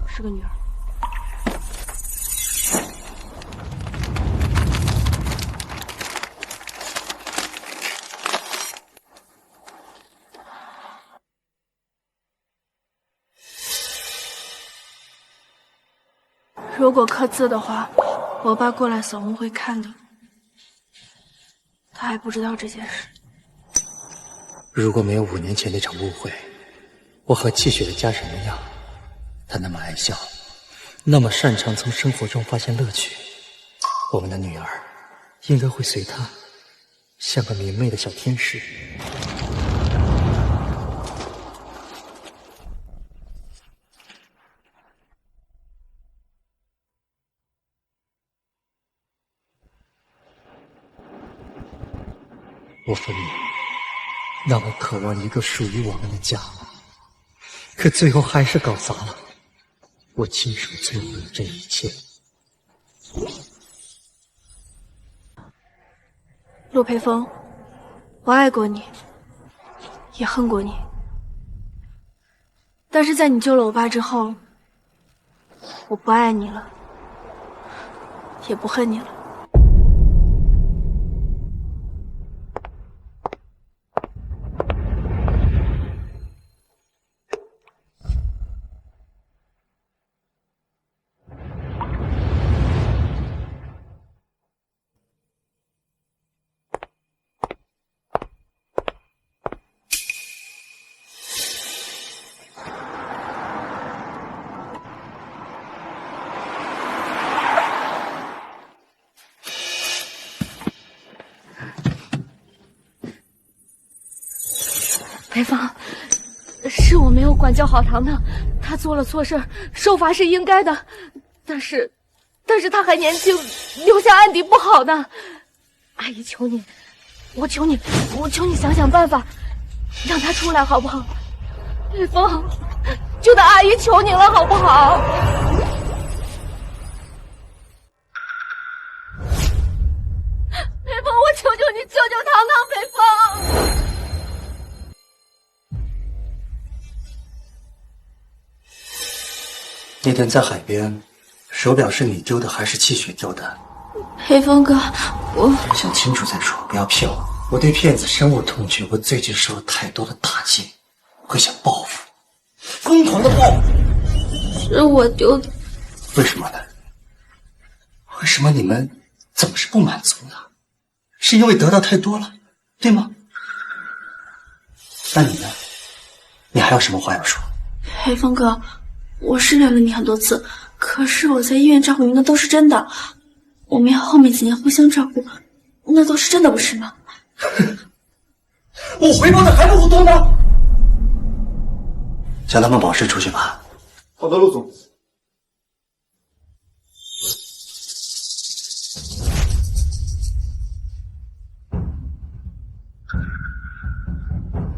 是个女儿。如果刻字的话，我爸过来扫墓会看的。他还不知道这件事。如果没有5年前那场误会，我和季雪的家人一样，她那么爱笑，那么擅长从生活中发现乐趣，我们的女儿应该会随她，像个明媚的小天使。我分明那么渴望一个属于我们的家，可最后还是搞砸了。我亲手摧毁了这一切。陆培峰，我爱过你，也恨过你，但是在你救了我爸之后，我不爱你了，也不恨你了。裴芳，是我没有管教好糖糖，他做了错事，受罚是应该的。但是他还年轻，留下案底不好的。阿姨，求你，我求你想想办法，让他出来好不好？裴芳，就当阿姨求你了，好不好？裴芳，我求求你，救救糖糖，裴芳。那天在海边，手表是你丢的还是气血丢的？裴峰哥，我想清楚再说，不要骗我。我对骗子深恶痛绝，我最近受了太多的打击，我想报复，疯狂的报复。是我丢的。为什么呢？为什么你们总是不满足呢？是因为得到太多了，对吗？那你呢？你还有什么话要说？裴峰哥，我是原谅你很多次，可是我在医院照顾您的都是真的，我们要后面几年互相照顾，那都是真的，不是吗？我回报的还不够多吗？叫他们保释出去吧。好的，陆总。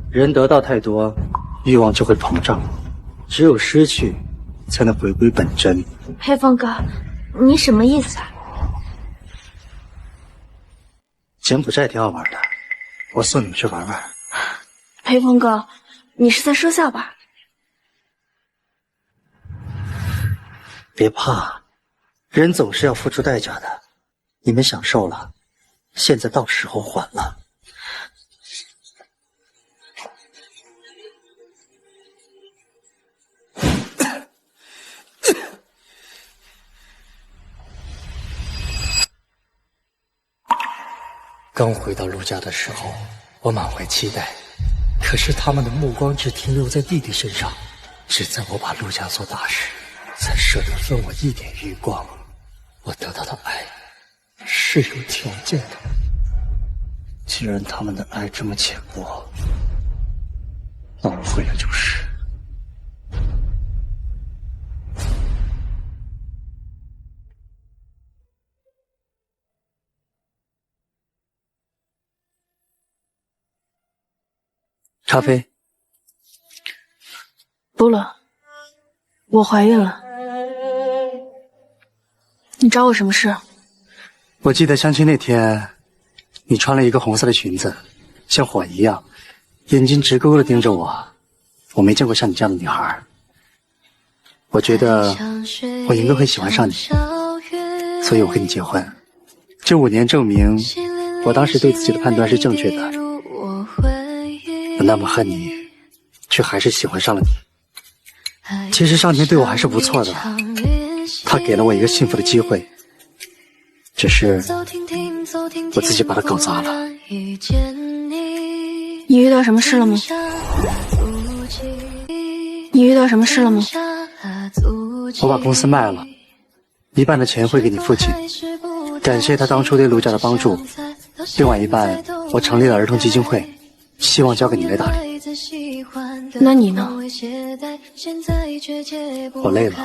人得到太多，欲望就会膨胀，只有失去，才能回归本真。裴峰哥，你什么意思啊？柬埔寨挺好玩的，我送你们去玩玩。裴峰哥，你是在说笑吧？别怕，人总是要付出代价的。你们享受了，现在到时候还了。刚回到陆家的时候，我满怀期待，可是他们的目光只停留在弟弟身上，只在我把陆家做大时，才舍得分我一点余光。我得到的爱是有条件的。既然他们的爱这么浅薄，那我回来就是。咖啡。不了，我怀孕了。你找我什么事？我记得相亲那天，你穿了一个红色的裙子，像火一样，眼睛直勾勾的盯着我。我没见过像你这样的女孩，我觉得我应该会喜欢上你，所以我跟你结婚。这5年证明，我当时对自己的判断是正确的。我那么恨你，却还是喜欢上了你。其实上天对我还是不错的，他给了我一个幸福的机会，只是我自己把它搞砸了。你遇到什么事了吗？你遇到什么事了吗？我把公司卖了，一半的钱会给你父亲，感谢他当初对陆家的帮助。另外一半，我成立了儿童基金会，希望交给你来打理。那你呢？我累了，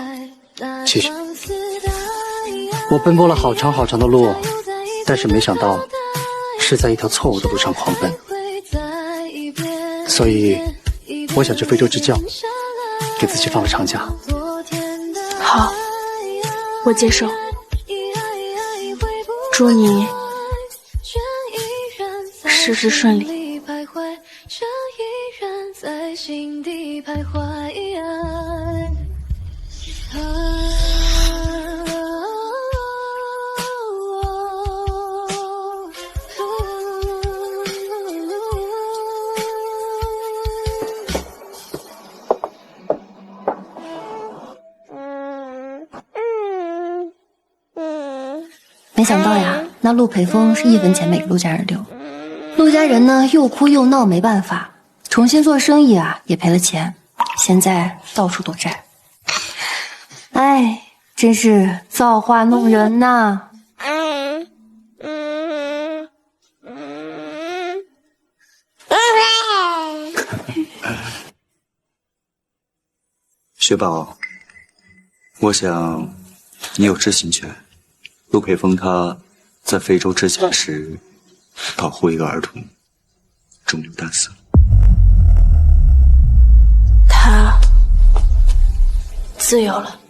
继续。我奔波了好长好长的路，但是没想到是在一条错误的路上狂奔，所以我想去非洲支教，给自己放个长假。好，我接受。祝你事事顺利。在心底徘徊。没想到呀，那陆培峰是1分钱没给陆家人留。陆家人呢，又哭又闹，没办法。重新做生意啊，也赔了钱，现在到处躲债。哎，真是造化弄人呐！雪宝，我想你有知情权。陆培峰他在非洲支教时保护一个儿童中流弹死。他自由了。